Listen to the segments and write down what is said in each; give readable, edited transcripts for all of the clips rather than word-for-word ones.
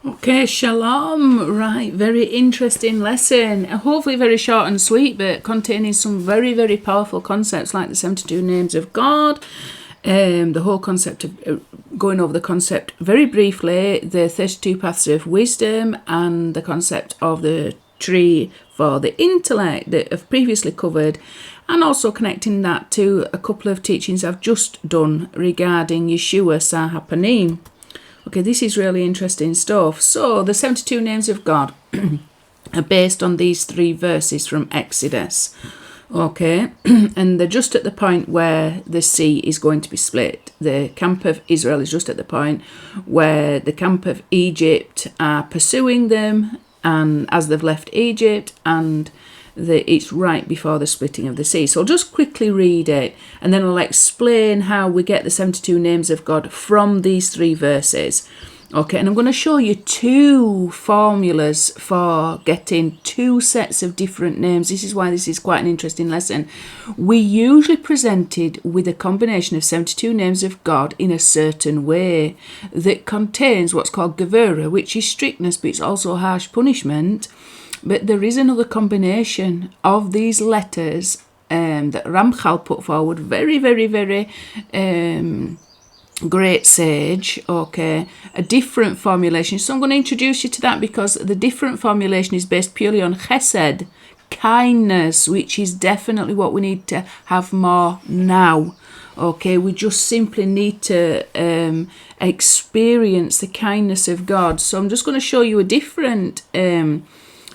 Okay, shalom. Right, very interesting lesson. Hopefully very short and sweet, but containing some very, very powerful concepts like the 72 names of God, the whole concept of going over the concept very briefly, the 32 paths of wisdom, and the concept of the tree for the intellect that I've previously covered, and also connecting that to a couple of teachings I've just done regarding Yeshua Sahapanim. Okay, this is really interesting stuff. So, the 72 names of God are based on these 3 verses from Exodus. Okay, and they're just at the point where the sea is going to be split. The camp of Israel is just at the point where the camp of Egypt are pursuing them, and as they've left Egypt, and it's right before the splitting of the sea. So I'll just quickly read it, and then I'll explain how we get the 72 names of God from these 3 verses. Okay, and I'm going to show you 2 formulas for getting 2 sets of different names. This is why this is quite an interesting lesson. We usually presented with a combination of 72 names of God in a certain way that contains what's called gevurah, which is strictness, but it's also harsh punishment. But there is another combination of these letters that Ramchal put forward, very, very, very great sage, okay, a different formulation. So I'm going to introduce you to that because the different formulation is based purely on chesed, kindness, which is definitely what we need to have more now. Okay, we just simply need to experience the kindness of God. So I'm just going to show you a different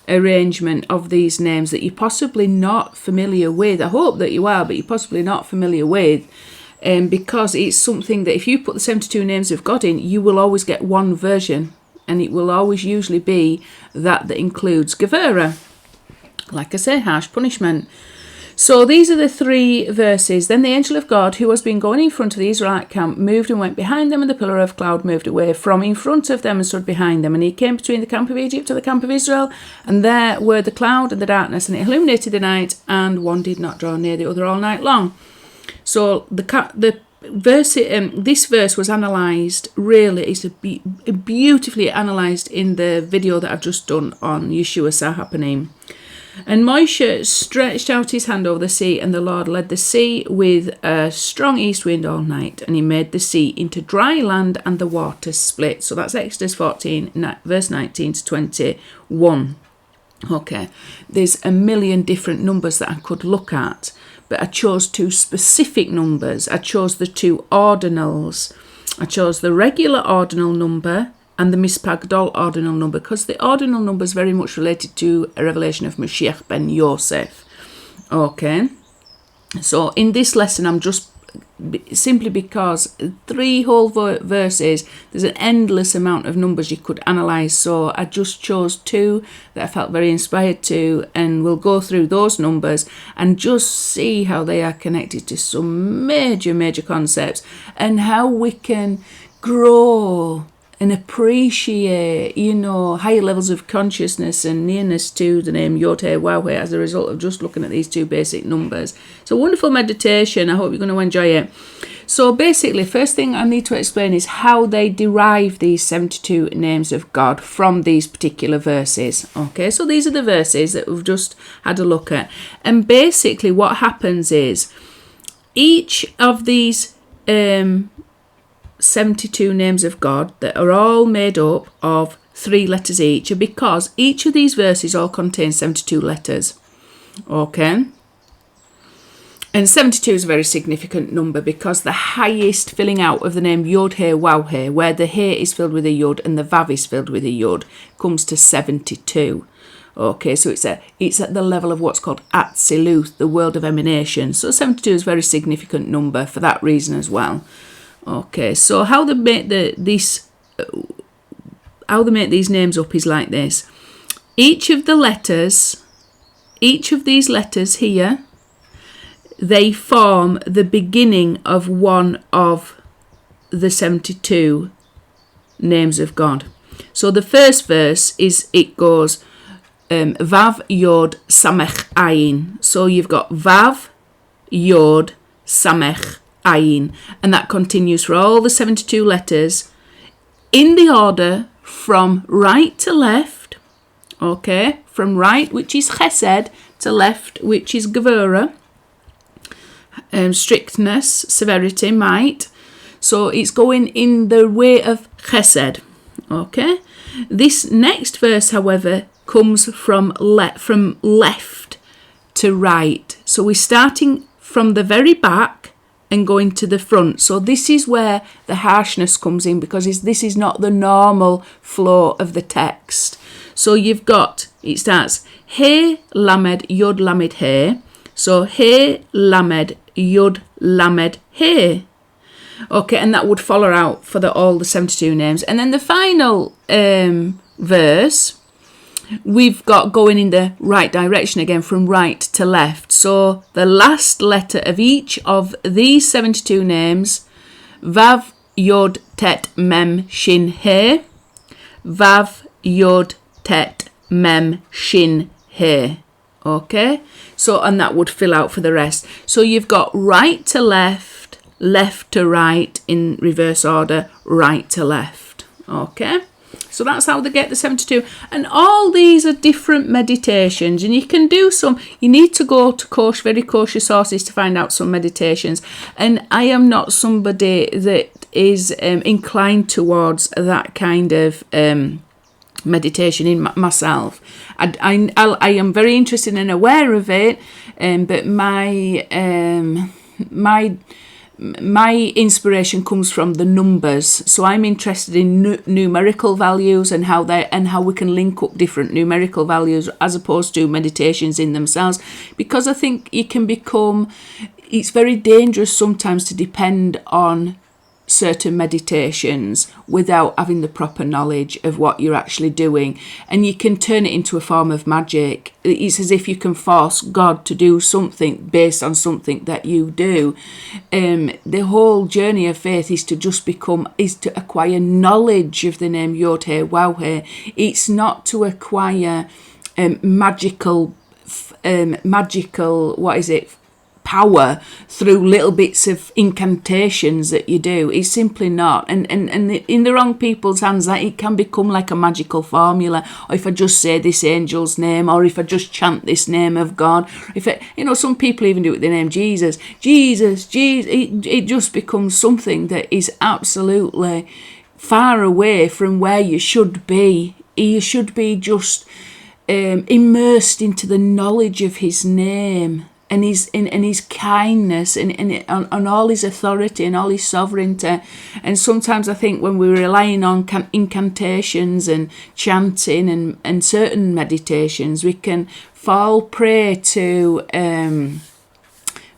arrangement of these names that you're possibly not familiar with. I hope that you are, but you're possibly not familiar with, because it's something that if you put the 72 names of God in, you will always get one version, and it will always usually be that includes gevurah, like I say, harsh punishment. So these are the 3 verses. Then the angel of God, who has been going in front of the Israelite camp, moved and went behind them, and the pillar of cloud moved away from in front of them and stood behind them. And he came between the camp of Egypt and the camp of Israel, and there were the cloud and the darkness, and it illuminated the night, and one did not draw near the other all night long. So the verse, this verse was analysed, really, it's beautifully analysed in the video that I've just done on Yeshua Sahapanim. And Moshe stretched out his hand over the sea, and the Lord led the sea with a strong east wind all night, and he made the sea into dry land, and the waters split. So that's Exodus 14, verse 19 to 21. Okay, there's a million different numbers that I could look at, but I chose 2 specific numbers. I chose the 2 ordinals. I chose the regular ordinal number and the mispagdol ordinal number, because the ordinal number is very much related to a revelation of Moshiach Ben Yosef. Okay, so in this lesson I'm just, simply because 3 whole verses, there's an endless amount of numbers you could analyse, so I just chose 2 that I felt very inspired to, and we'll go through those numbers and just see how they are connected to some major concepts, and how we can grow and appreciate, higher levels of consciousness and nearness to the name Yod-Heh-Waw-Heh as a result of just looking at these 2 basic numbers. It's a wonderful meditation. I hope you're going to enjoy it. So basically, first thing I need to explain is how they derive these 72 names of God from these particular verses. Okay, so these are the verses that we've just had a look at. And basically what happens is each of these 72 names of God that are all made up of 3 letters each, because each of these verses all contain 72 letters. Okay, and 72 is a very significant number because the highest filling out of the name Yod-Heh-Waw-Heh, where the He is filled with a Yod and the Vav is filled with a Yod, comes to 72. Okay, so it's at the level of what's called Atziluth, the world of emanation. So 72 is a very significant number for that reason as well. Okay, so how they make these names up is like this. Each of these letters here, they form the beginning of one of the 72 names of God. So the first verse it goes Vav Yod Samech Ayin. So you've got Vav Yod Samech Ayin, and that continues for all the 72 letters in the order from right to left, okay, from right, which is chesed, to left, which is gevurah, strictness, severity, might. So it's going in the way of chesed, okay. This next verse, however, comes from left to right. So we're starting from the very back and going to the front. So this is where the harshness comes in, because this is not the normal flow of the text. So you've got, it starts, He Lamed Yod Lamed He. So He Lamed Yod Lamed He. Okay, and that would follow out for all the 72 names. And then the final verse, we've got going in the right direction again, from right to left. So the last letter of each of these 72 names, Vav, Yod, Tet, Mem, Shin, He. Vav, Yod, Tet, Mem, Shin, He. Okay, so, and that would fill out for the rest. So you've got right to left, left to right in reverse order, right to left. Okay. So that's how they get the 72. And all these are different meditations. And you can do some. You need to go to very kosher sources to find out some meditations. And I am not somebody that is inclined towards that kind of meditation in myself. I am very interested and aware of it. But my inspiration comes from the numbers, so I'm interested in numerical values and how we can link up different numerical values as opposed to meditations in themselves, because I think it's very dangerous sometimes to depend on certain meditations without having the proper knowledge of what you're actually doing, and you can turn it into a form of magic. It's as if you can force God to do something based on something that you do. The whole journey of faith is to acquire knowledge of the name Yod He Waw He. It's not to acquire magical power through little bits of incantations that you do. It's simply not. And in the wrong people's hands, that it can become like a magical formula. Or if I just say this angel's name, or if I just chant this name of God, some people even do it with the name Jesus. It just becomes something that is absolutely far away from where you should be. You should be just immersed into the knowledge of his name and his kindness and all his authority and all his sovereignty. And sometimes I think when we're relying on incantations and chanting and certain meditations, we can fall prey to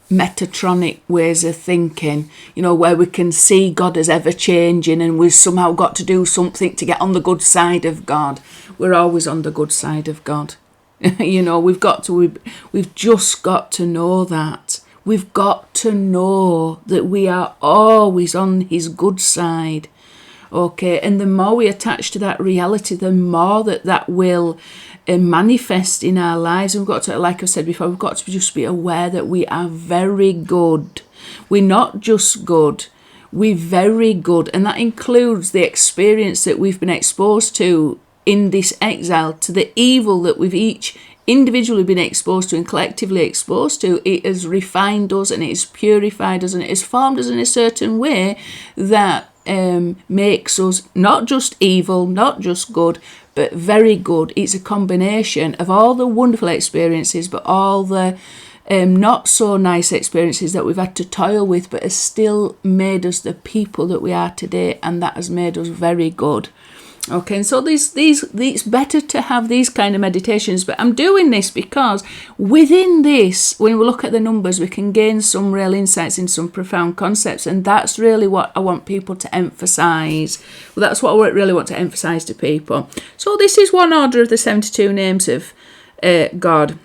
Metatronic ways of thinking, where we can see God as ever changing, and we've somehow got to do something to get on the good side of God. We're always on the good side of God. We've just got to know that. We've got to know that we are always on his good side. Okay, and the more we attach to that reality, the more that will manifest in our lives. And we've got to, like I said before, we've got to just be aware that we are very good. We're not just good, we're very good. And that includes the experience that we've been exposed to in this exile, to the evil that we've each individually been exposed to and collectively exposed to. It has refined us and it has purified us and it has formed us in a certain way that makes us not just evil, not just good, but very good. It's a combination of all the wonderful experiences, but all the not so nice experiences that we've had to toil with, but has still made us the people that we are today, and that has made us very good. Okay, and so it's better to have these kind of meditations, but I'm doing this because within this, when we look at the numbers, we can gain some real insights in some profound concepts, and that's really what I want people to emphasize. Well, that's what I really want to emphasize to people. So this is one order of the 72 names of God.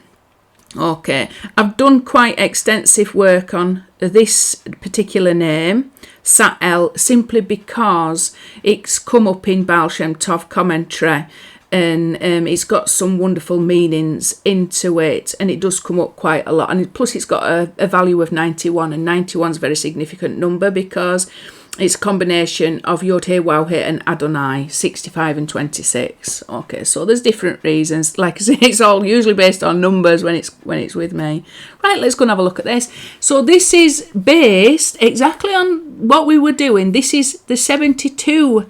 Okay, I've done quite extensive work on this particular name, Sa'el, simply because it's come up in Baal Shem Tov commentary, and it's got some wonderful meanings into it, and it does come up quite a lot. And plus it's got a value of 91, and 91 is a very significant number because it's a combination of Yod He, Waw He and Adonai, 65 and 26. Okay, so there's different reasons. Like I say, it's all usually based on numbers when it's with me. Right, let's go and have a look at this. So this is based exactly on what we were doing. This is the 72.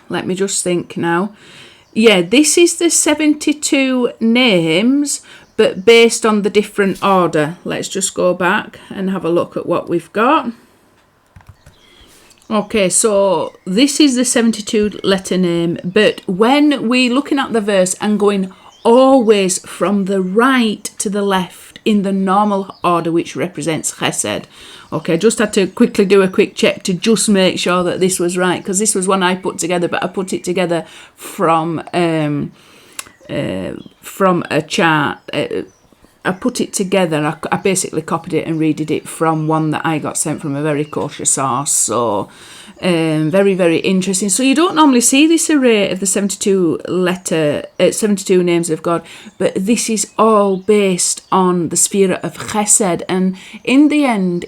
Let me just think now. Yeah, this is the 72 names, but based on the different order. Let's just go back and have a look at what we've got. Okay, so this is the 72 letter name, but when we're looking at the verse and going always from the right to the left in the normal order, which represents chesed. Okay, I just had to quickly do a quick check to just make sure that this was right, because this was one I put together, but I put it together from a chart. I put it together. I basically copied it and redid it from one that I got sent from a very kosher source. So very, very interesting. So you don't normally see this array of the 72 names of God, but this is all based on the spirit of chesed. And in the end,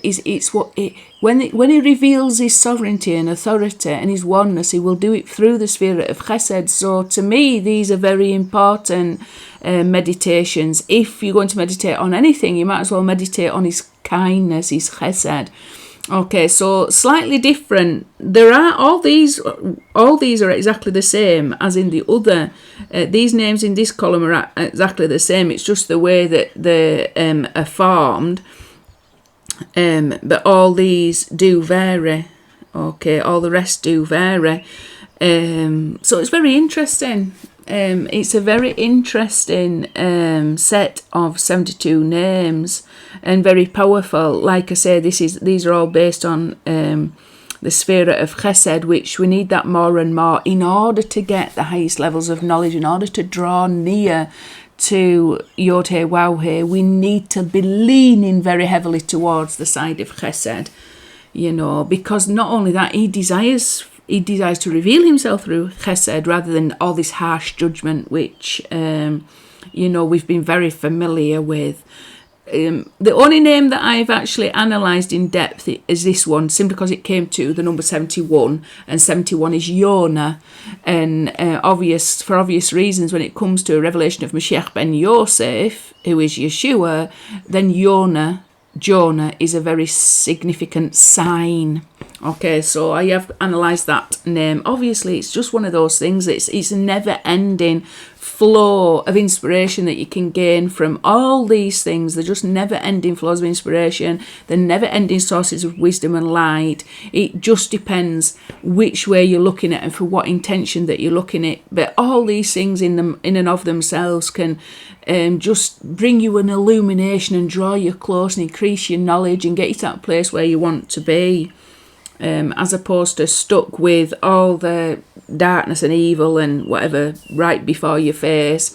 when he reveals his sovereignty and authority and his oneness, he will do it through the spirit of chesed. So to me, these are very important meditations. If you're going to meditate on anything, you might as well meditate on his kindness, his chesed. Okay, so slightly different. There are all these are exactly the same as in the other. These names in this column are exactly the same. It's just the way that they are formed. But all these do vary. Okay, all the rest do vary. So it's very interesting. It's a very interesting set of 72 names and very powerful. Like I say, these are all based on the spirit of chesed, which we need that more and more in order to get the highest levels of knowledge, in order to draw near to Yod He, Waw He. We need to be leaning very heavily towards the side of chesed, because not only that, he desires to reveal himself through chesed rather than all this harsh judgment, which, we've been very familiar with. The only name that I've actually analysed in depth is this one, simply because it came to the number 71, and 71 is Yonah. And for obvious reasons, when it comes to a revelation of Moshiach Ben Yosef, who is Yeshua, then Jonah is a very significant sign. Okay, so I have analysed that name. Obviously, it's just one of those things. It's a never-ending flow of inspiration that you can gain from all these things. They're just never-ending flows of inspiration. They're never-ending sources of wisdom and light. It just depends which way you're looking at and for what intention that you're looking at. But all these things in and of themselves can just bring you an illumination and draw you close and increase your knowledge and get you to that place where you want to be. As opposed to stuck with all the darkness and evil and whatever right before your face,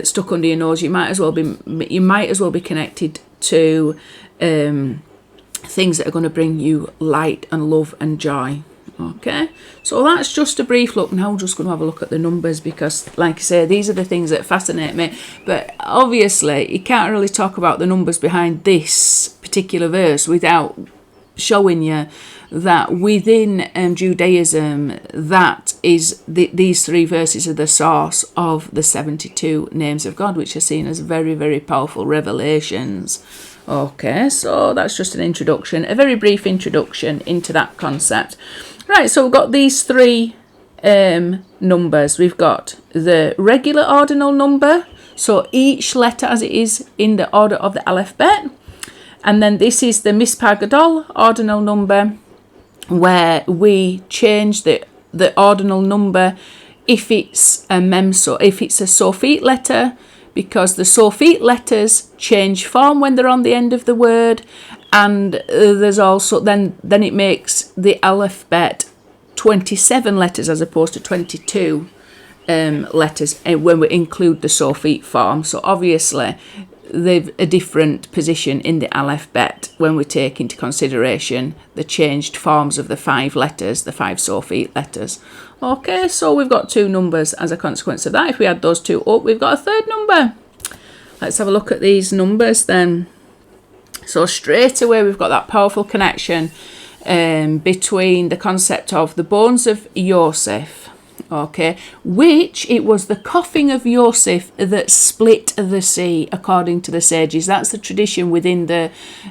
stuck under your nose. You might as well be connected to things that are going to bring you light and love and joy. Okay, so that's just a brief look. Now I'm just going to have a look at the numbers, because like I say, these are the things that fascinate me. But obviously you can't really talk about the numbers behind this particular verse without showing you that within Judaism, that is these three verses are the source of the 72 names of God, which are seen as very, very powerful revelations. Okay, so that's just an introduction, a very brief introduction into that concept. Right, so we've got these three numbers. We've got the regular ordinal number, so each letter as it is in the order of the alphabet. And then this is the Mispar Gadol ordinal number, where we change the ordinal number if it's a memso, if it's a Sophite letter, because the Sophite letters change form when they're on the end of the word, and there's also then it makes the alphabet 27 letters as opposed to 22 letters when we include the Sophite form. So obviously they've a different position in the alphabet when we take into consideration the changed forms of the 5 letters, the 5 Sophite letters. Okay, so we've got 2 numbers as a consequence of that. If we add those 2 up, we've got a third number. Let's have a look at these numbers then. So straight away we've got that powerful connection between the concept of the bones of Yosef, okay, which it was the coughing of Yosef that split the sea, according to the sages. That's the tradition within the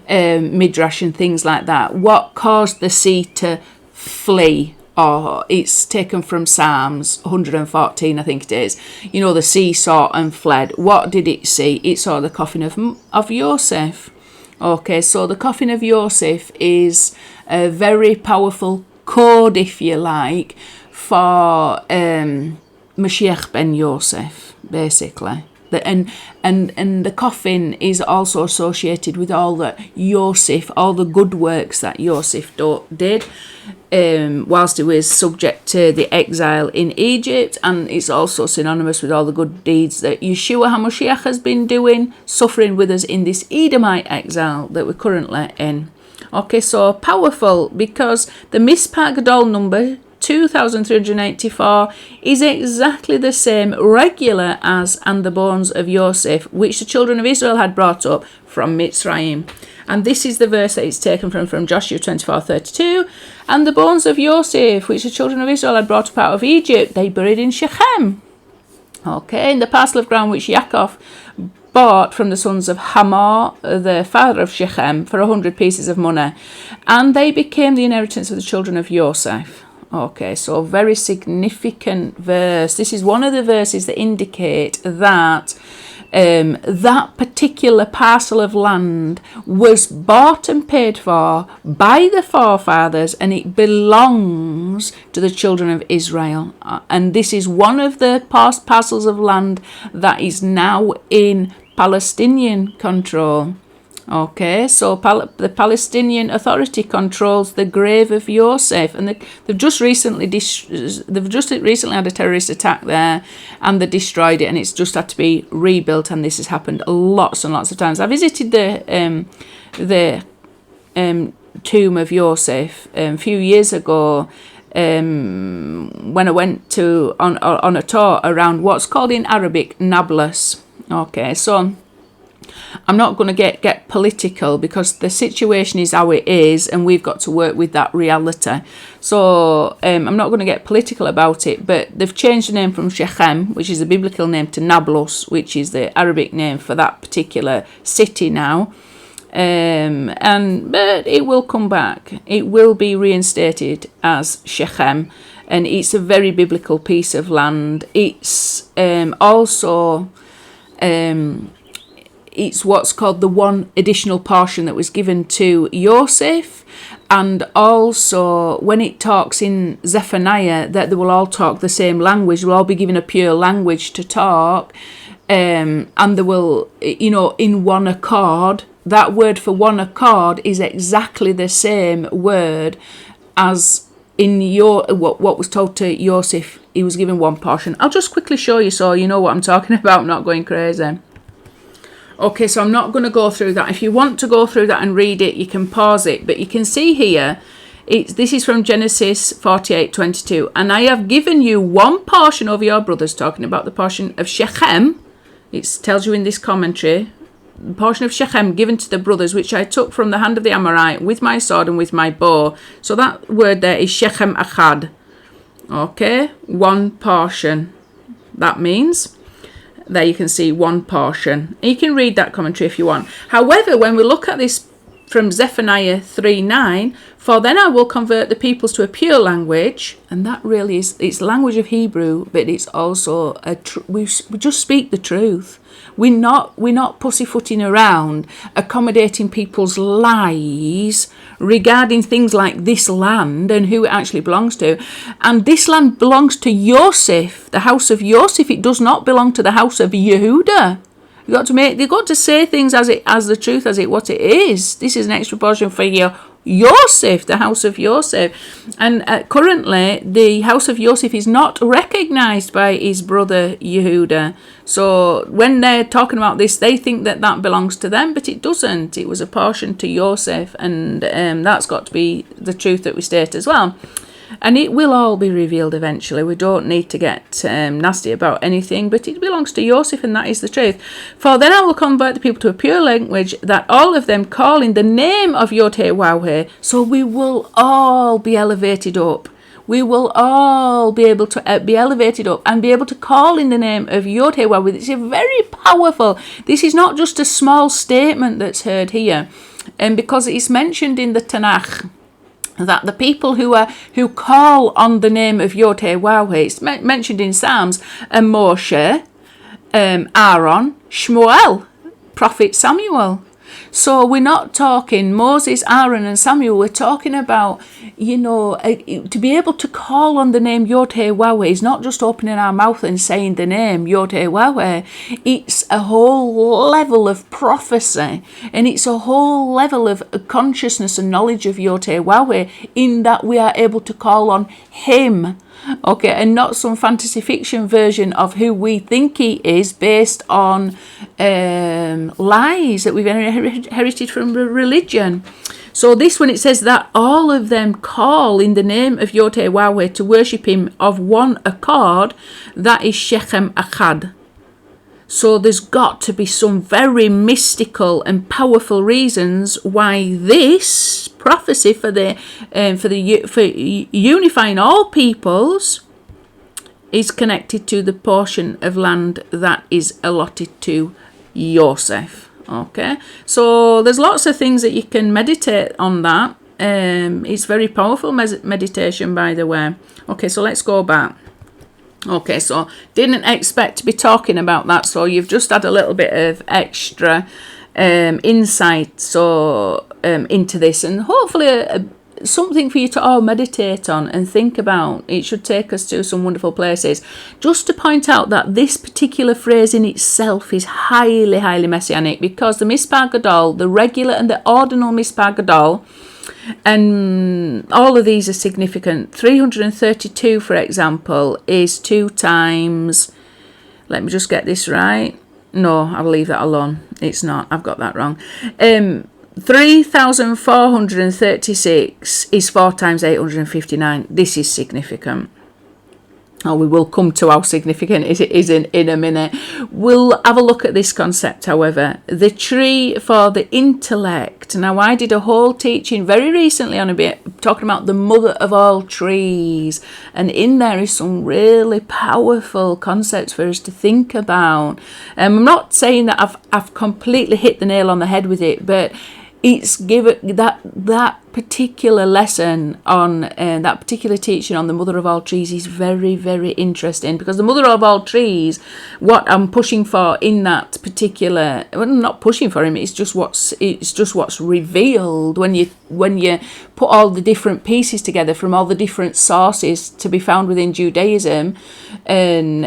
Midrash and things like that. What caused the sea to flee? Or it's taken from Psalms 114, I think it is. You know, the sea saw and fled. What did it see? It saw the coughing of Yosef. Okay, so the coughing of Yosef is a very powerful code, if you like, for Moshiach Ben Yosef, basically. And the coffin is also associated with all the Yosef, all the good works that Yosef did whilst he was subject to the exile in Egypt, and it's also synonymous with all the good deeds that Yeshua HaMashiach has been doing, suffering with us in this Edomite exile that we're currently in. Okay, so powerful, because the Mispah Gadol number 2,384 is exactly the same regular as and the bones of Yosef, which the children of Israel had brought up from Mitzrayim. And this is the verse that it's taken from Joshua 24:32. And the bones of Yosef, which the children of Israel had brought up out of Egypt, they buried in Shechem. Okay, in the parcel of ground which Yaakov bought from the sons of Hamor, the father of Shechem, for 100 pieces of money. And they became the inheritance of the children of Yosef. Okay, so very significant verse. This is one of the verses that indicate that that particular parcel of land was bought and paid for by the forefathers, and it belongs to the children of Israel. And this is one of the past parcels of land that is now in Palestinian control. Okay, so the Palestinian Authority controls the grave of Yosef, and they've just recently had a terrorist attack there, and they destroyed it, and it's just had to be rebuilt. And this has happened lots and lots of times. I visited the tomb of Yosef a few years ago when I went on a tour around what's called in Arabic Nablus. Okay, so I'm not going to get political, because the situation is how it is, and we've got to work with that reality. So I'm not going to get political about it, but they've changed the name from Shechem, which is the biblical name, to Nablus, which is the Arabic name for that particular city now. But it will come back. It will be reinstated as Shechem, and it's a very biblical piece of land. It's also it's what's called the one additional portion that was given to Yosef, and also when it talks in Zephaniah that they will all talk the same language, they'll all be given a pure language to talk, and they will, in one accord. That word for one accord is exactly the same word as in what was told to Yosef. He was given one portion. I'll just quickly show you so you know what I'm talking about. I'm not going crazy. Okay, so I'm not going to go through that. If you want to go through that and read it, you can pause it. But you can see here, this is from Genesis 48:22. And I have given you one portion over your brothers, talking about the portion of Shechem. It tells you in this commentary, the portion of Shechem given to the brothers, which I took from the hand of the Amorite with my sword and with my bow. So that word there is Shechem Achad. Okay, one portion. That means... there you can see one portion. You can read that commentary if you want. However, when we look at this from Zephaniah 3:9, for then I will convert the peoples to a pure language, and that really is, it's language of Hebrew, but it's also we just speak the truth. We're not pussyfooting around, accommodating people's lies regarding things like this land and who it actually belongs to. And this land belongs to Yosef, the house of Yosef. It does not belong to the house of Yehuda. They've got to say things as the truth, what it is. This is an extra portion for Yosef, the house of Yosef. And currently, the house of Yosef is not recognized by his brother Yehuda. So when they're talking about this, they think that belongs to them, but it doesn't. It was a portion to Yosef, and that's got to be the truth that we state as well. And it will all be revealed eventually. We don't need to get nasty about anything, but it belongs to Yosef, and that is the truth. For then I will convert the people to a pure language, that all of them call in the name of Yod-Heh-Waw-Heh. So we will all be elevated up. We will all be able to be elevated up and be able to call in the name of Yod-Heh-Waw-Heh. It's a very powerful. This is not just a small statement that's heard here, and because it's mentioned in the Tanakh, that the people who call on the name of Yod-Heh-Waw-Heh, it's mentioned in Psalms, and Moshe, Aaron, Shmuel, Prophet Samuel. So we're not talking Moses, Aaron and Samuel. We're talking about, to be able to call on the name Yod-Heh-Waw-Heh is not just opening our mouth and saying the name Yod-Heh-Waw-Heh. It's a whole level of prophecy, and it's a whole level of consciousness and knowledge of Yod-Heh-Waw-Heh, in that we are able to call on him. Okay, and not some fantasy fiction version of who we think he is based on lies that we've inherited from religion. So this one, it says that all of them call in the name of Yod-Heh-Waw-Heh to worship him of one accord, that is Shechem Achad. So there's got to be some very mystical and powerful reasons why this prophecy for unifying all peoples is connected to the portion of land that is allotted to Yosef. Okay, so there's lots of things that you can meditate on that. It's very powerful meditation, by the way. Okay, so let's go back. Okay, so didn't expect to be talking about that, so you've just had a little bit of extra insight into this, and hopefully something for you to all meditate on and think about. It should take us to some wonderful places. Just to point out that this particular phrase in itself is highly, highly messianic, because the Mispar Gadol, the regular and the ordinal Mispar Gadol, and all of these are significant. 332, for example, is 2 times, let me just get this right. No, I'll leave that alone. It's not. I've got that wrong. 3,436 is 4 times 859. This is significant. Oh, we will come to how significant it is in a minute. We'll have a look at this concept, however. The tree for the intellect. Now, I did a whole teaching very recently on talking about the mother of all trees. And in there is some really powerful concepts for us to think about. I'm not saying that I've completely hit the nail on the head with it, but it's given that particular lesson on that particular teaching on the mother of all trees is very, very interesting, because the mother of all trees, what I'm pushing for in that particular, well, I'm not pushing for him, it's just what's revealed when you put all the different pieces together from all the different sources to be found within Judaism, and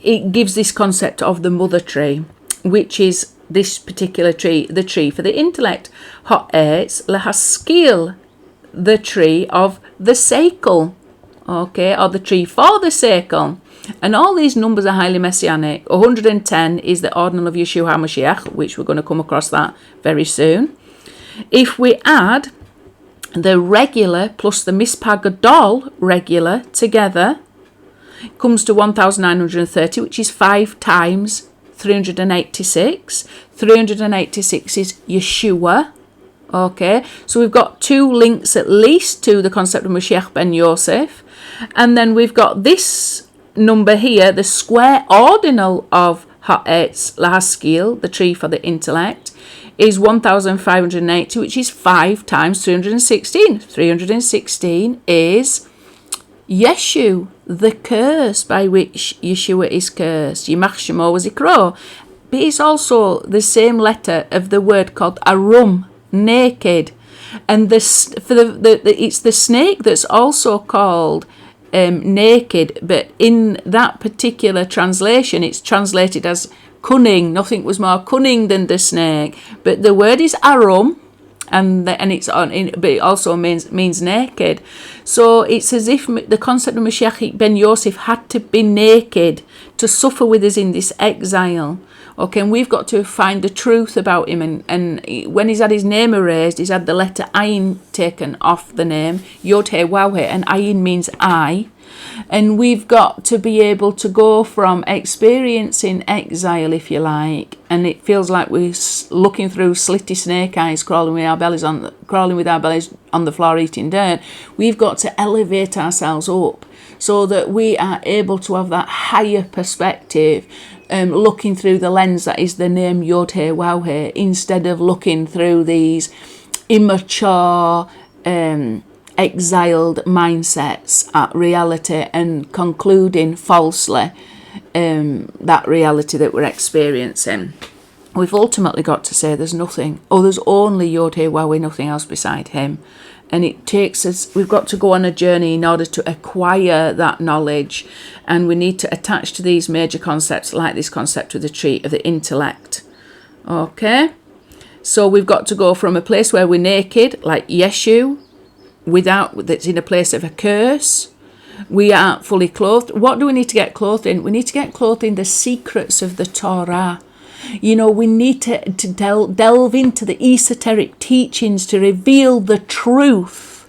it gives this concept of the mother tree, which is this particular tree, the tree for the intellect. Ha'etz lehaskil, the tree of the seikel, okay, or the tree for the seikel. And all these numbers are highly messianic. 110 is the ordinal of Yeshua HaMashiach, which we're going to come across that very soon. If we add the regular plus the Mispar Gadol regular together, it comes to 1,930, which is 5 times 386. 386 is Yeshua. Okay, so we've got 2 links at least to the concept of Moshiach Ben Yosef, and then we've got this number here, the square ordinal of Ha'etz Lahaskil, the tree for the intellect, is 1,580, which is 5 times 316. 316 is Yeshu, the curse by which Yeshua is cursed. Yimach Shemo Zikro. But it's also the same letter of the word called arum, naked. And it's the snake that's also called naked, but in that particular translation it's translated as cunning. Nothing was more cunning than the snake. But the word is arum, but it also means naked. So it's as if the concept of Moshiach Ben Yosef had to be naked to suffer with us in this exile. Okay, and we've got to find the truth about him. And when he's had his name erased, he's had the letter Ayin taken off the name, Yod He Waw He, and Ayin means I. And we've got to be able to go from experiencing exile, if you like, and it feels like we're looking through slitty snake eyes, crawling with our bellies on the floor, eating dirt. We've got to elevate ourselves up so that we are able to have that higher perspective, looking through the lens that is the name Yod He Waw He, instead of looking through these immature, exiled mindsets at reality and concluding falsely that reality that we're experiencing. We've ultimately got to say there's nothing, or there's only Yod He Waw He, nothing else beside him. And it takes us, we've got to go on a journey in order to acquire that knowledge, and we need to attach to these major concepts, like this concept of the tree of the intellect. Okay, so we've got to go from a place where we're naked, like Yeshu, that's in a place of a curse. We aren't fully clothed. What do we need to get clothed in? We need to get clothed in the secrets of the Torah. You know, we need to delve into the esoteric teachings to reveal the truth,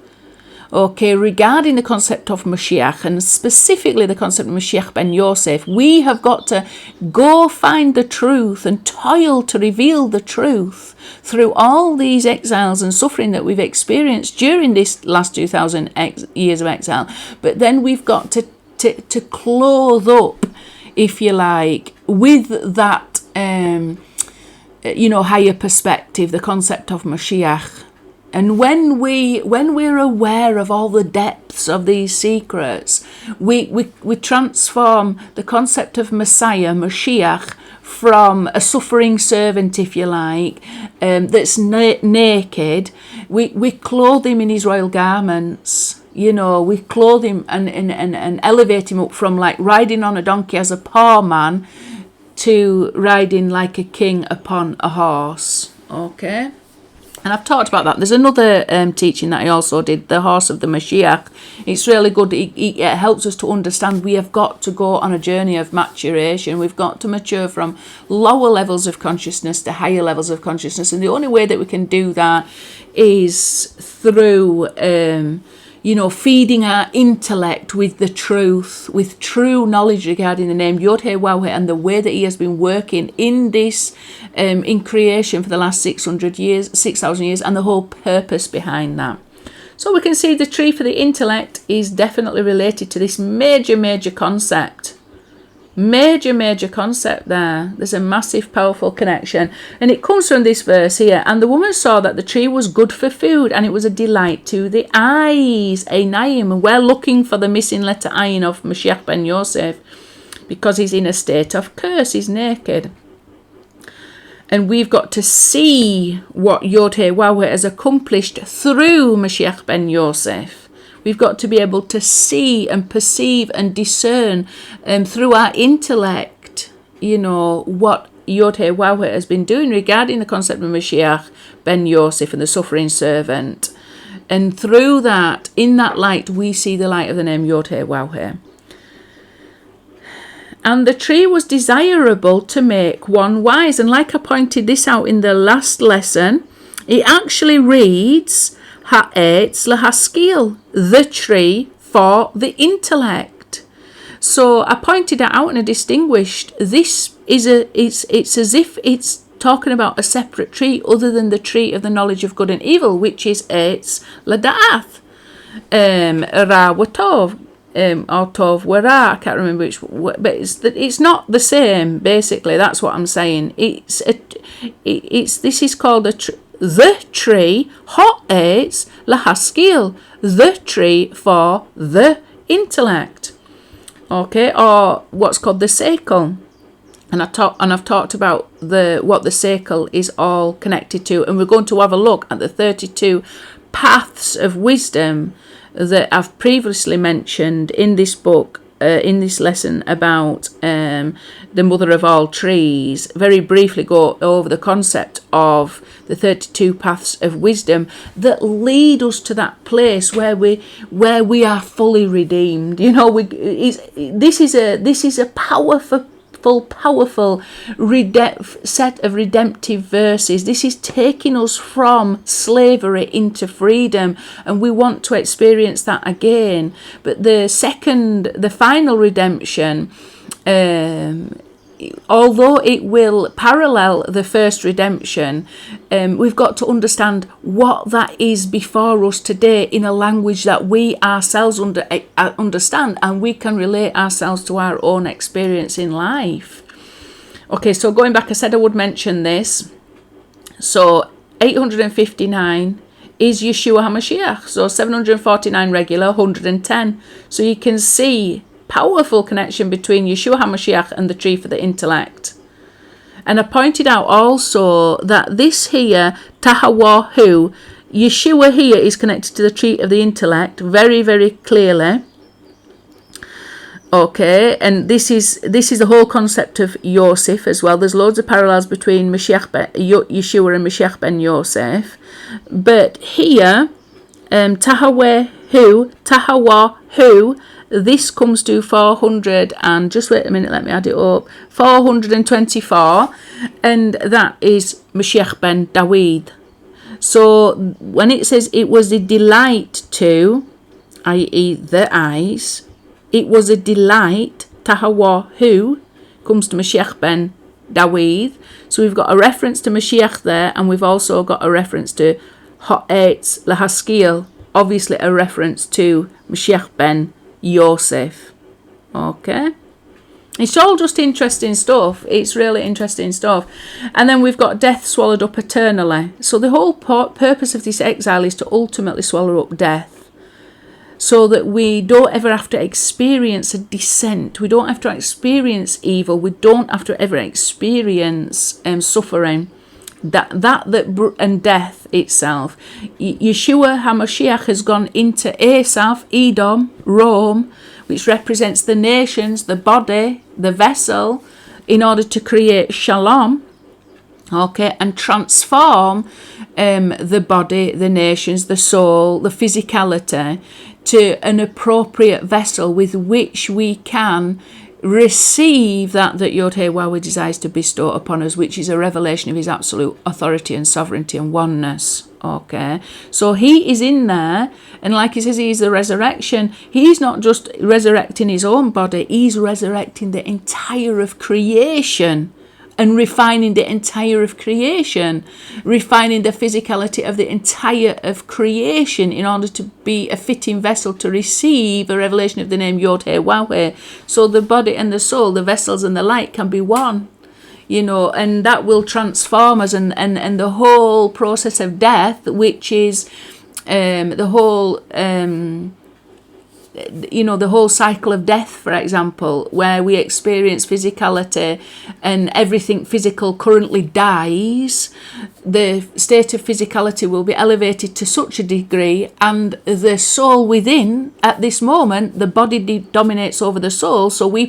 okay, regarding the concept of Moshiach, and specifically the concept of Moshiach Ben Yosef. We have got to go find the truth and toil to reveal the truth through all these exiles and suffering that we've experienced during this last 2,000 years of exile. But then we've got to clothe up, if you like, with that higher perspective, the concept of Moshiach. And when we're aware of all the depths of these secrets, we transform the concept of Messiah, Moshiach, from a suffering servant, if you like, that's naked. We clothe him in his royal garments. You know, we clothe him and elevate him up from like riding on a donkey as a poor man to riding like a king upon a horse. Okay. And I've talked about that. There's another teaching that I also did, the horse of the Mashiach. It's really good. It helps us to understand we have got to go on a journey of maturation. We've got to mature from lower levels of consciousness to higher levels of consciousness. And the only way that we can do that is through feeding our intellect with the truth, with true knowledge regarding the name Yod He Waw He, and the way that he has been working in this, in creation for the last 6,000 years, and the whole purpose behind that. So we can see the tree for the intellect is definitely related to this major concept. Major concept there. There's a massive, powerful connection. And it comes from this verse here. And the woman saw that the tree was good for food, and it was a delight to the eyes. Einayim. And we're looking for the missing letter Ayin of Moshiach Ben Yosef, because he's in a state of curse. He's naked. And we've got to see what Yod He Waw He has accomplished through Moshiach Ben Yosef. We've got to be able to see and perceive and discern through our intellect, what Yod He Waw He has been doing regarding the concept of Moshiach Ben Yosef and the suffering servant. And through that, in that light, we see the light of the name Yod He Waw He. And the tree was desirable to make one wise. And like I pointed this out in the last lesson, it actually reads Ha'etz lahaskil, the tree for the intellect. So I pointed that out and I distinguished. This is it's as if it's talking about a separate tree other than the tree of the knowledge of good and evil, which is Eitz Lada'ath, Ra wa Tov, or Tov wa Ra. I can't remember which, but it's not the same. Basically, that's what I'm saying. This is called the tree, Ha'etz lahaskil, the tree for the intellect. Okay, or what's called the sekel. And I've talked about what the sekel is all connected to, and we're going to have a look at the 32 paths of wisdom that I've previously mentioned in this book, in this lesson about the mother of all trees. Very briefly go over the concept of the 32 paths of wisdom that lead us to that place where we are fully redeemed. This is a powerful powerful set of redemptive verses. This is taking us from slavery into freedom, and we want to experience that again. But the final redemption, although it will parallel the first redemption, we've got to understand what that is before us today in a language that we ourselves understand, and we can relate ourselves to our own experience in life. Okay, so going back, I said I would mention this. So 859 is Yeshua HaMashiach. So 749 regular, 110. So you can see powerful connection between Yeshua HaMashiach and the tree for the intellect. And I pointed out also that this here, Tahawahu, Yeshua here is connected to the tree of the intellect very, very clearly. Okay, and this is the whole concept of Yosef as well. There's loads of parallels between Yeshua and Moshiach Ben Yosef. But here, Tahawahu, this comes to 400 and, just wait a minute, let me add it up, 424, and that is Moshiach Ben Dawid. So when it says it was a delight to, i.e. the eyes, it was a delight, Tahawahu, comes to Moshiach Ben Dawid. So we've got a reference to Mashiach there, and we've also got a reference to Ha'etz Lahaskil, obviously a reference to Moshiach Ben Yosef. Okay, it's all just interesting stuff. It's really interesting stuff. And then we've got death swallowed up paternally. So the whole purpose of this exile is to ultimately swallow up death, so that we don't ever have to experience a descent. We don't have to experience evil. We don't have to ever experience suffering. And death itself. Yeshua HaMashiach has gone into Asaph, Edom, Rome, which represents the nations, the body, the vessel, in order to create shalom, okay, and transform the body, the nations, the soul, the physicality to an appropriate vessel with which we can receive that Yod-Heh-Wah desires to bestow upon us, which is a revelation of his absolute authority and sovereignty and oneness. Okay, so he is in there, and like he says, he is the resurrection. He's not just resurrecting his own body, he's resurrecting the entire of creation and refining the entire of creation, refining the physicality of the entire of creation in order to be a fitting vessel to receive a revelation of the name Yod-Heh-Wah. So the body and the soul, the vessels and the light can be one, you know, and that will transform us. And the whole process of death, which is the whole the whole cycle of death, for example, where we experience physicality and everything physical currently dies, the state of physicality will be elevated to such a degree, and the soul within, at this moment, the body dominates over the soul, so we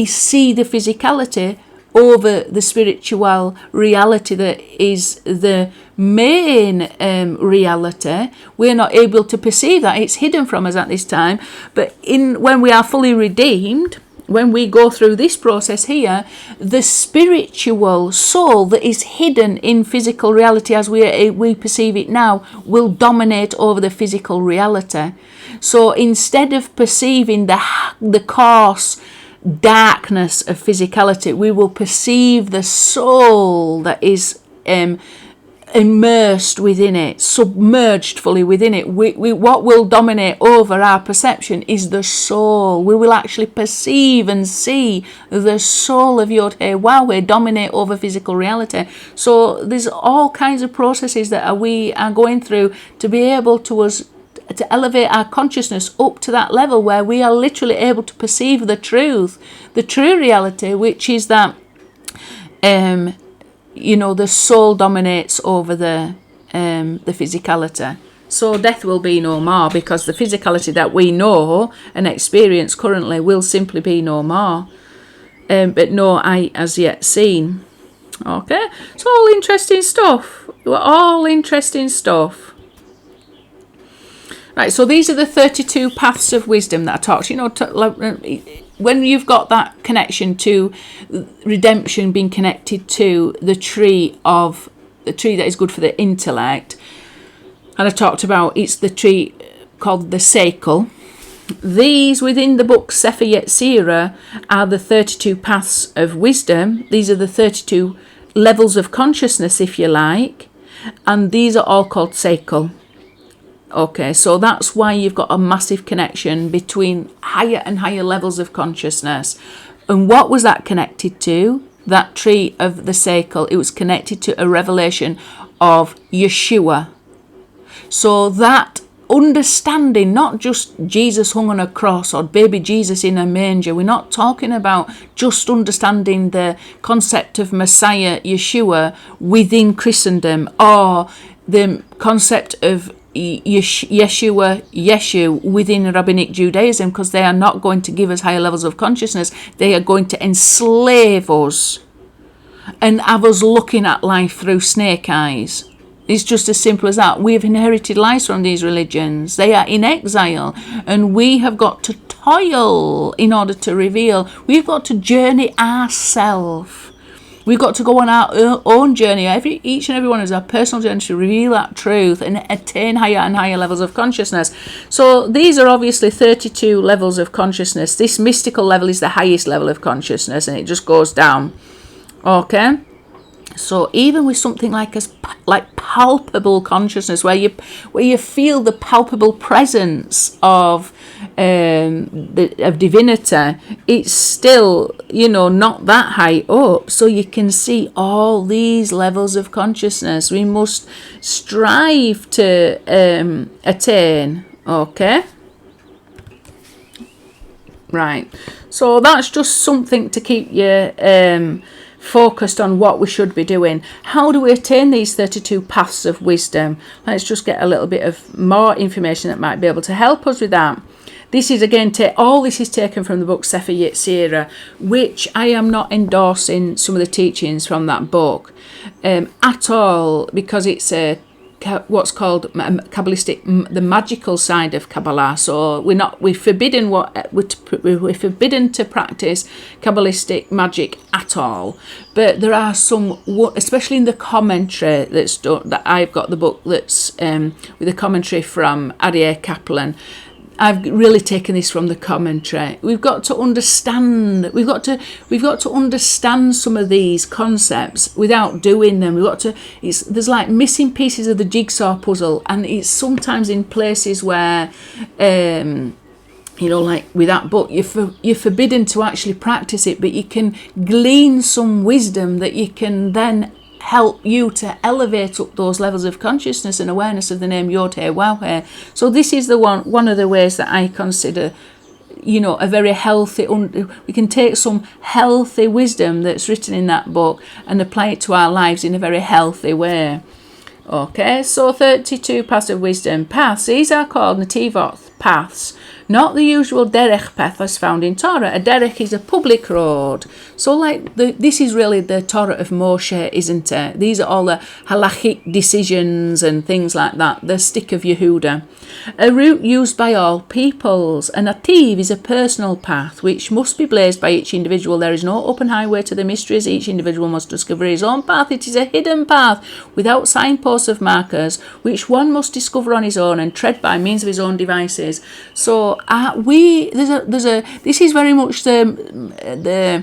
see the physicality over the spiritual reality that is the main reality. We're not able to perceive that. It's hidden from us at this time. But when we are fully redeemed, when we go through this process here, the spiritual soul that is hidden in physical reality as we perceive it now will dominate over the physical reality. So instead of perceiving the coarse darkness of physicality, we will perceive the soul that is immersed within it, submerged fully within it. What will dominate over our perception is the soul. We will actually perceive and see the soul of Yod-Heh-Wah dominate over physical reality. So there's all kinds of processes that we are going through to be able to elevate our consciousness up to that level where we are literally able to perceive the true reality, which is that the soul dominates over the physicality. So death will be no more, because the physicality that we know and experience currently will simply be no more. But no eye as yet seen. Okay, it's all interesting stuff. All interesting stuff. Right, so these are the 32 paths of wisdom that I talked. when you've got that connection to redemption being connected to the tree that is good for the intellect, and I talked about it's the tree called the Sekel. These within the book Sepher Yetzirah are the 32 paths of wisdom. These are the 32 levels of consciousness, if you like, and these are all called Sekel. Okay, so that's why you've got a massive connection between higher and higher levels of consciousness. And what was that connected to? That tree of the Sekel, it was connected to a revelation of Yeshua. So that understanding, not just Jesus hung on a cross or baby Jesus in a manger. We're not talking about just understanding the concept of Messiah, Yeshua, within Christendom, or the concept of Yeshu within Rabbinic Judaism, because they are not going to give us higher levels of consciousness. They are going to enslave us and have us looking at life through snake eyes. It's just as simple as that. We have inherited lies from these religions. They are in exile, and we have got to toil in order to reveal. We've got to journey ourselves. We've got to go on our own journey. Each and every one of us, our personal journey, to reveal that truth and attain higher and higher levels of consciousness. So these are obviously 32 levels of consciousness. This mystical level is the highest level of consciousness, and it just goes down. Okay? So even with something like palpable consciousness, where you feel the palpable presence of divinity, it's still, not that high up. So you can see all these levels of consciousness we must strive to attain. Okay, right. So that's just something to keep you focused on what we should be doing. How do we attain these 32 paths of wisdom? Let's just get a little bit of more information that might be able to help us with that. This is again, all this is taken from the book Sepher Yetzirah, which I am not endorsing some of the teachings from that book at all, because it's what's called Kafalistic, the magical side of Kabbalah. So we're forbidden to practice Kabbalistic magic at all. But there are some, especially in the commentary that I've got the book that's with a commentary from Aryeh Kaplan. I've really taken this from the commentary. We've got to understand. We've got to understand some of these concepts without doing them. There's like missing pieces of the jigsaw puzzle, and it's sometimes in places where, like with that book, you're forbidden to actually practice it, but you can glean some wisdom that you can then help you to elevate up those levels of consciousness and awareness of the name Yod-Heh Waw-Heh. So this is one of the ways that I consider, a very healthy, we can take some healthy wisdom that's written in that book and apply it to our lives in a very healthy way. Okay, so 32 paths of wisdom. Paths, these are called Nativot, paths, not the usual derech path as found in Torah. A derech is a public road. So this is really the Torah of Moshe, isn't it? These are all the halachic decisions and things like that, the stick of Yehuda. A route used by all peoples. A nativ is a personal path which must be blazed by each individual. There is no open highway to the mysteries. Each individual must discover his own path. It is a hidden path without signposts of markers, which one must discover on his own and tread by means of his own devices. So this is very much the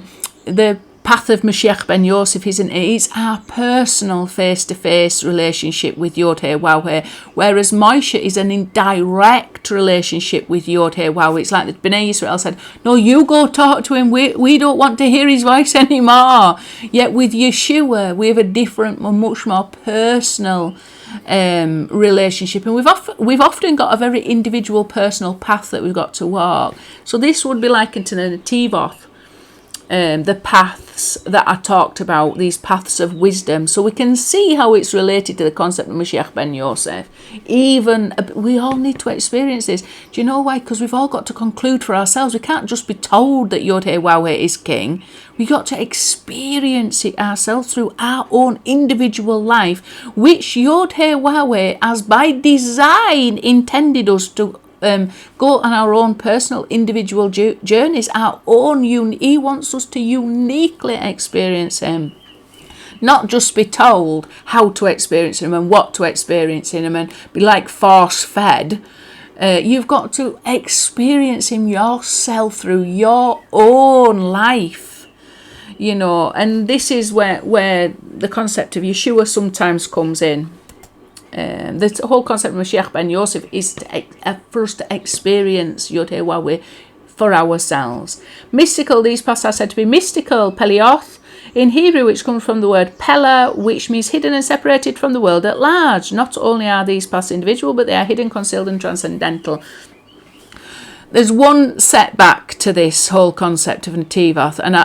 path of Moshiach Ben Yosef, isn't it? It's our personal face-to-face relationship with Yod-Heh Waw-Heh, whereas Moshe is an indirect relationship with Yod-Heh Waw-Heh. It's like the Bnei Israel said, no, you go talk to him, we don't want to hear his voice anymore. Yet with Yeshua, we have a different, much more personal relationship, and we've often got a very individual personal path that we've got to walk. So this would be likened to the Nativoth, the paths that I talked about, these paths of wisdom. So we can see how it's related to the concept of Moshiach Ben Yosef. Even we all need to experience this. Do you know why? Because we've all got to conclude for ourselves. We can't just be told that Yod-Heh Waw-Heh is king. We got to experience it ourselves through our own individual life, which Yod-Heh Waw-Heh has by design intended us to go on our own personal individual journeys, He wants us to uniquely experience Him. Not just be told how to experience Him and what to experience in Him and be like force-fed. You've got to experience Him yourself through your own life, and this is where the concept of Yeshua sometimes comes in. The whole concept of Moshiach Ben Yosef is for us to experience Yod Heh Wah for ourselves. Mystical, these paths are said to be mystical, pelioth, in Hebrew, which comes from the word pella, which means hidden and separated from the world at large. Not only are these paths individual, but they are hidden, concealed and transcendental. There's one setback to this whole concept of Netivath, and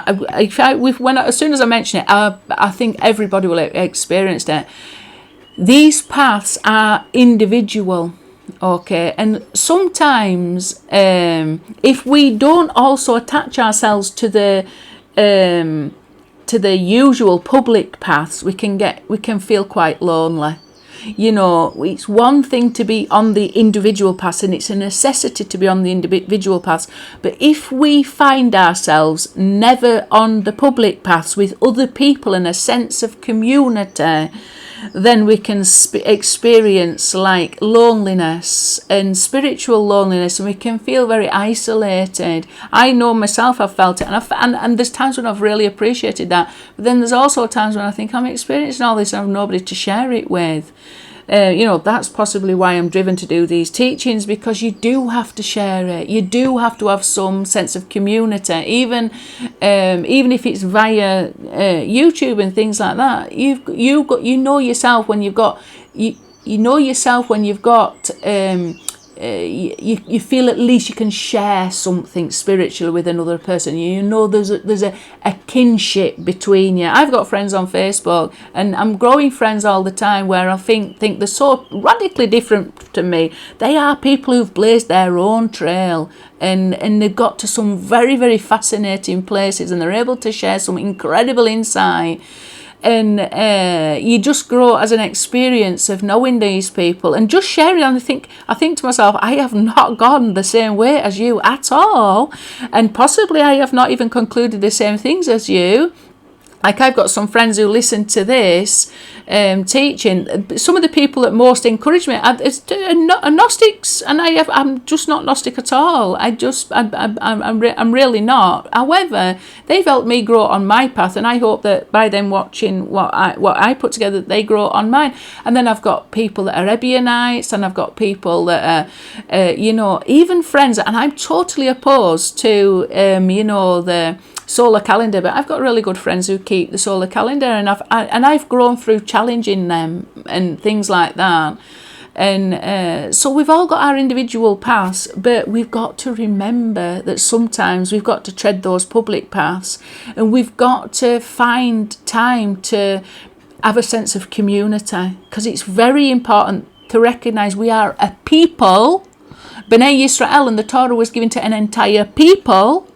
as soon as I mention it, I think everybody will experience it. These paths are individual, okay, and sometimes if we don't also attach ourselves to the usual public paths, we can feel quite lonely. It's one thing to be on the individual paths, and it's a necessity to be on the individual paths. But if we find ourselves never on the public paths with other people and a sense of community, then we can experience like loneliness and spiritual loneliness, and we can feel very isolated. I know myself, I've felt it, and there's times when I've really appreciated that, but then there's also times when I think I'm experiencing all this and I have nobody to share it with. That's possibly why I'm driven to do these teachings, because you do have to share it. You do have to have some sense of community, even if it's via YouTube and things like that. You know yourself when you've got you feel at least you can share something spiritual with another person. There's a kinship between you. I've got friends on Facebook, and I'm growing friends all the time where I think they're so radically different to me. They are people who've blazed their own trail, and they've got to some very, very fascinating places, and they're able to share some incredible insight. And you just grow as an experience of knowing these people and just sharing. And I think to myself, I have not gone the same way as you at all, and possibly I have not even concluded the same things as you. Like, I've got some friends who listen to this teaching. Some of the people that most encourage me are Gnostics, and I'm just not Gnostic at all. I'm really not. However, they've helped me grow on my path, and I hope that by them watching what I put together, they grow on mine. And then I've got people that are Ebionites, and I've got people that are, even friends. And I'm totally opposed to, the solar calendar, but I've got really good friends who keep the solar calendar, and I've grown through challenging them and things like that. And so we've all got our individual paths, but we've got to remember that sometimes we've got to tread those public paths, and we've got to find time to have a sense of community, because it's very important to recognize we are a people, B'nai Yisrael, and the Torah was given to an entire people.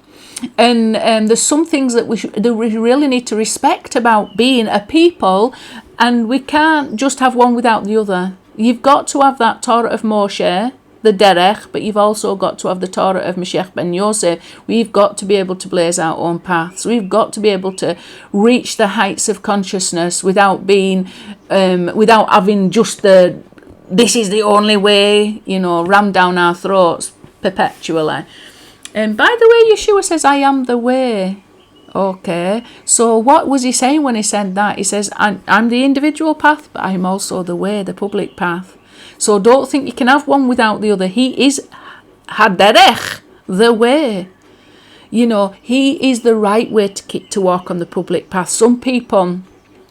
And there's some things that we really need to respect about being a people, and we can't just have one without the other. You've got to have that Torah of Moshe, the derech, but you've also got to have the Torah of Moshiach Ben Yosef. We've got to be able to blaze our own paths. We've got to be able to reach the heights of consciousness without having just this is the only way, rammed down our throats perpetually. And by the way, Yeshua says, I am the way. Okay, so what was he saying when he said that? He says, I'm the individual path, but I'm also the way, the public path. So don't think you can have one without the other. He is haderech, the way. He is the right way to walk on the public path. Some people,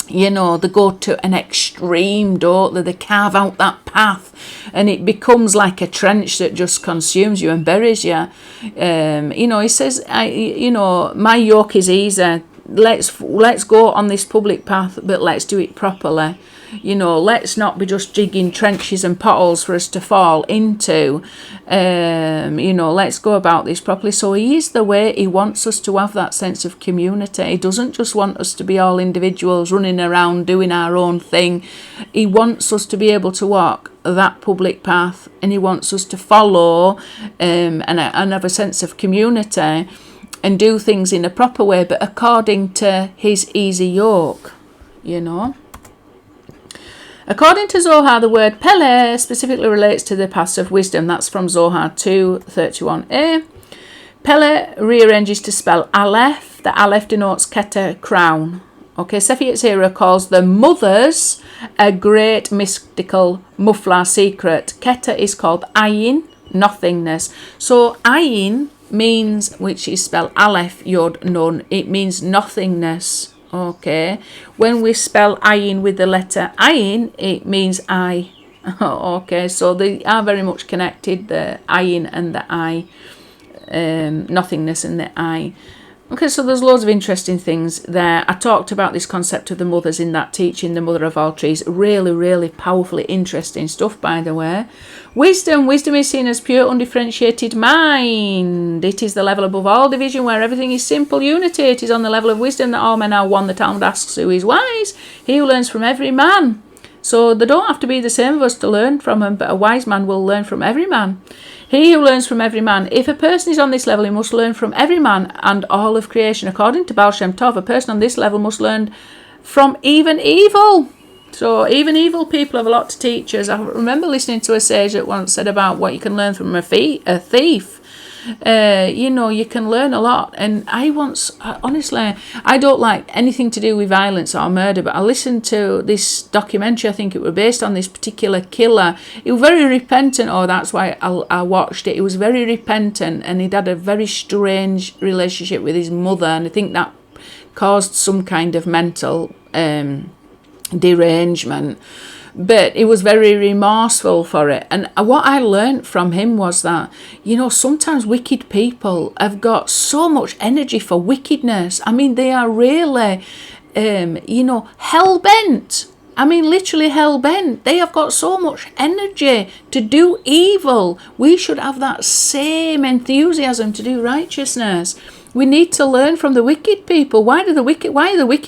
they go to an extreme, don't they? They carve out that path, and it becomes like a trench that just consumes you and buries you. He says, my yoke is easy. Let's go on this public path, but let's do it properly. Let's not be just digging trenches and potholes for us to fall into. Let's go about this properly. So he is the way. He wants us to have that sense of community. He doesn't just want us to be all individuals running around doing our own thing. He wants us to be able to walk that public path, and he wants us to follow and have a sense of community and do things in a proper way, but according to his easy yoke, According to Zohar, the word Pele specifically relates to the paths of wisdom. That's from Zohar 2:31a. Pele rearranges to spell Aleph. The Aleph denotes Keter, crown. Okay, Sepher Yetzirah calls the mothers a great mystical mufla secret. Keter is called Ayin, nothingness. So Ayin means, which is spelled Aleph, Yod, Nun, it means nothingness. Okay, when we spell Ayin with the letter Ayin, it means I. Okay, so they are very much connected, the Ayin and the I, nothingness and the I. Okay, so there's loads of interesting things there. I talked about this concept of the mothers in that teaching, the mother of all trees. Really, really powerfully interesting stuff, by the way. Wisdom is seen as pure, undifferentiated mind. It is the level above all division where everything is simple unity. It is on the level of wisdom that all men are one. The Talmud asks, who is wise? He who learns from every man. So they don't have to be the same of us to learn from them, but a wise man will learn from every man. He who learns from every man. If a person is on this level, he must learn from every man and all of creation. According to Baal Shem Tov, a person on this level must learn from even evil. So even evil people have a lot to teach us. I remember listening to a sage that once said about what you can learn from a thief. You can learn a lot. And honestly, I don't like anything to do with violence or murder, but I listened to this documentary, I think it was based on this particular killer. He was very repentant, that's why I watched it. He was very repentant, and he'd had a very strange relationship with his mother, and I think that caused some kind of mental derangement. But he was very remorseful for it. And what I learned from him was that, sometimes wicked people have got so much energy for wickedness. I mean, they are really, hell-bent. I mean, literally hell-bent. They have got so much energy to do evil. We should have that same enthusiasm to do righteousness. We need to learn from the wicked people. Why are the wicked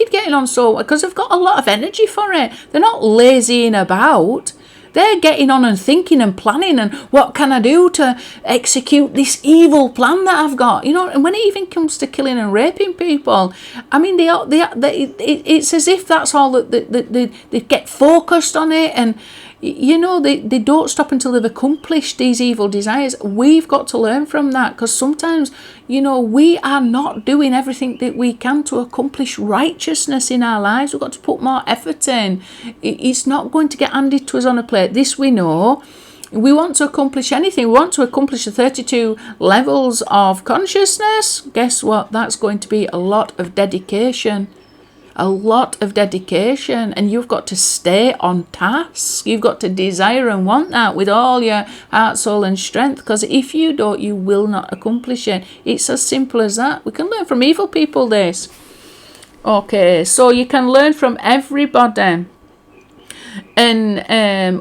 getting on so? Because they've got a lot of energy for it. They're not lazying about. They're getting on and thinking and planning, and what can I do to execute this evil plan that I've got? And when it even comes to killing and raping people, I mean, it's as if that's all that they get focused on it, and they don't stop until they've accomplished these evil desires. We've got to learn from that, because sometimes, we are not doing everything that we can to accomplish righteousness in our lives. We've got to put more effort in. It's not going to get handed to us on a plate. This we know. We want to accomplish anything. We want to accomplish the 32 levels of consciousness. Guess what? That's going to be a lot of dedication. And you've got to stay on task. You've got to desire and want that with all your heart, soul and strength, because if you don't, you will not accomplish it. It's as simple as that. We can learn from evil people this. Okay, so you can learn from everybody. And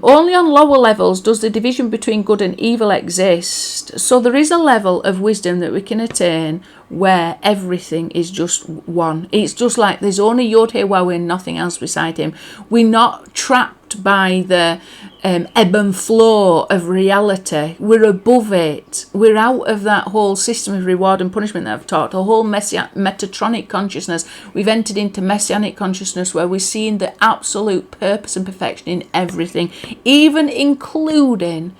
only on lower levels does the division between good and evil exist. So there is a level of wisdom that we can attain where everything is just one. It's just like there's only Yod He Waw and nothing else beside him. We're not trapped by the ebb and flow of reality. We're above it. We're out of that whole system of reward and punishment that I've taught, a whole metatronic consciousness. We've entered into messianic consciousness, where we're seeing the absolute purpose and perfection in everything, even including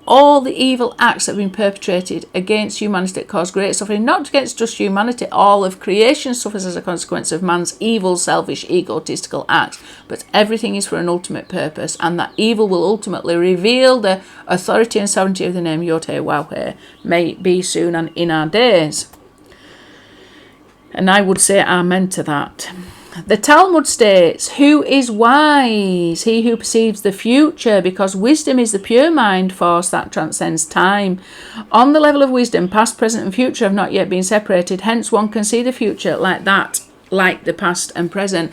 all the evil acts that have been perpetrated against humanity that cause great suffering, not against just humanity. All of creation suffers as a consequence of man's evil, selfish, egotistical acts, but everything is for an ultimate purpose, and that evil will ultimately reveal the authority and sovereignty of the name Yod He Waw He. May it be soon and in our days. And I would say amen to that. The Talmud states, who is wise? He who perceives the future, because wisdom is the pure mind force that transcends time. On the level of wisdom, past, present and future have not yet been separated. Hence one can see the future like that, like the past and present.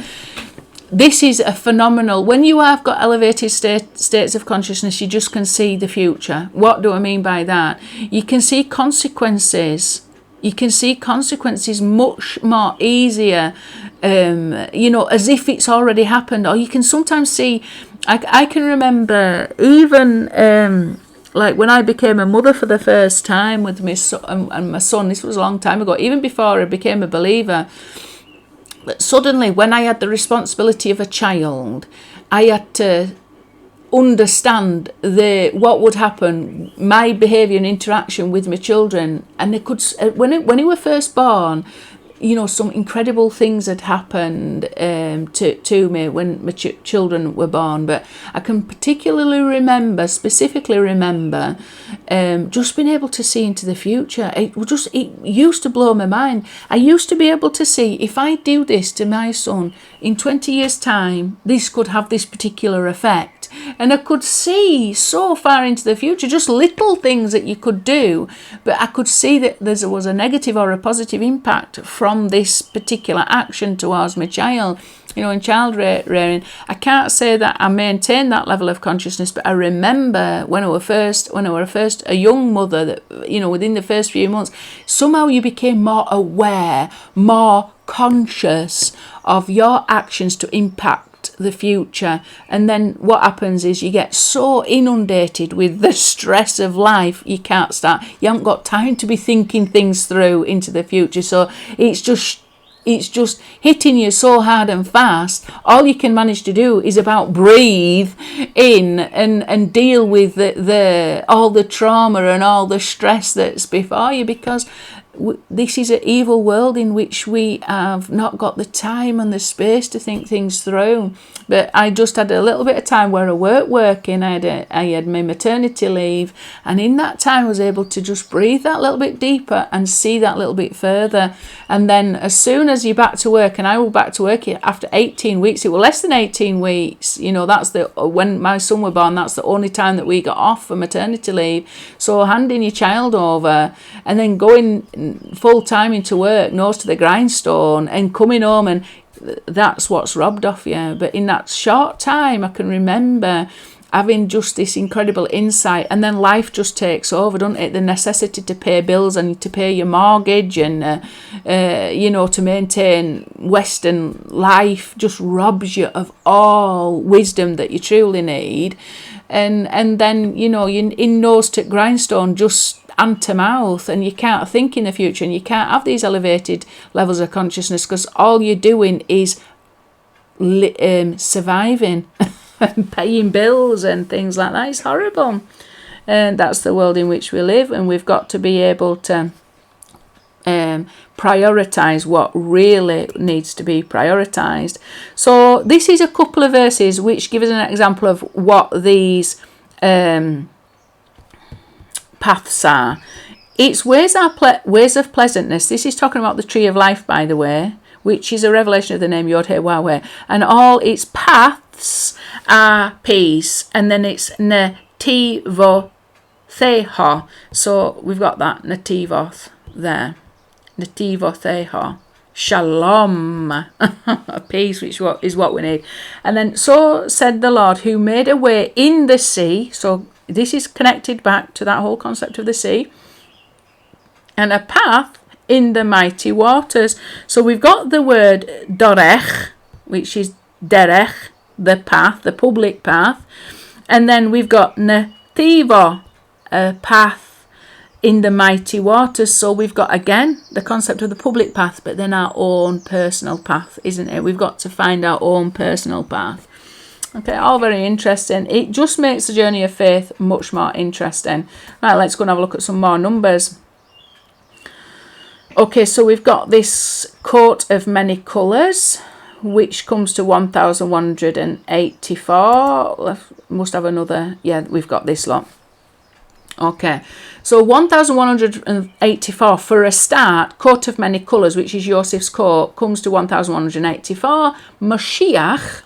this is a phenomenal, when you have got elevated states of consciousness, you just can see the future. What do I mean by that? You can see consequences. You can see consequences much more easier, as if it's already happened. Or you can sometimes see, I can remember even like when I became a mother for the first time with my son, and my son, this was a long time ago, even before I became a believer. But suddenly, when I had the responsibility of a child, I had to understand what would happen, my behaviour and interaction with my children. And they could, when he was first born, some incredible things had happened to me when my children were born. But I can specifically remember just being able to see into the future. It used to blow my mind. I used to be able to see, if I do this to my son, in 20 years' time, this could have this particular effect. And I could see so far into the future, just little things that you could do, but I could see that there was a negative or a positive impact from this particular action towards my child. In child rearing, I can't say that I maintained that level of consciousness, but I remember when I were first a young mother, that within the first few months, somehow you became more aware, more conscious of your actions to impact the future. And then what happens is you get so inundated with the stress of life, you haven't got time to be thinking things through into the future. So it's just hitting you so hard and fast. All you can manage to do is about breathe in and deal with all the trauma and all the stress that's before you, because this is an evil world in which we have not got the time and the space to think things through. But I just had a little bit of time where I weren't working. I had my maternity leave, and in that time I was able to just breathe that little bit deeper and see that little bit further. And then as soon as you're back to work, and I was back to work after 18 weeks, it was less than 18 weeks, that's when my son was born, that's the only time that we got off for maternity leave. So handing your child over and then going full time into work, nose to the grindstone, and coming home, and that's what's robbed off you. But in that short time, I can remember having just this incredible insight, and then life just takes over, doesn't it? The necessity to pay bills and to pay your mortgage and to maintain Western life just robs you of all wisdom that you truly need. And then you're in nose to grindstone, just hand to mouth, and you can't think in the future, and you can't have these elevated levels of consciousness, because all you're doing is surviving and paying bills and things like that. It's horrible. And that's the world in which we live, and we've got to be able to prioritize what really needs to be prioritized. So this is a couple of verses which give us an example of what these paths are. It's ways of pleasantness. This is talking about the tree of life, by the way, which is a revelation of the name Yod-Heh-Wah-Weh, and all its paths are peace. And then it's netivotheha. So we've got that netivoth there, netivotheha. Shalom, peace, which is what we need. And then, so said the Lord, who made a way in the sea. So this is connected back to that whole concept of the sea, and a path in the mighty waters. So we've got the word dorech, which is derech, the path, the public path, and then we've got netivo, a path in the mighty waters. So we've got again the concept of the public path, but then our own personal path, isn't it? We've got to find our own personal path. Okay, all very interesting. It just makes the journey of faith much more interesting. Right, let's go and have a look at some more numbers. Okay, so we've got this coat of many colours, which comes to 1184. Must have another. Yeah, we've got this lot. Okay, so 1184 for a start. Coat of many colours, which is Yosef's coat, comes to 1184. Moshiach.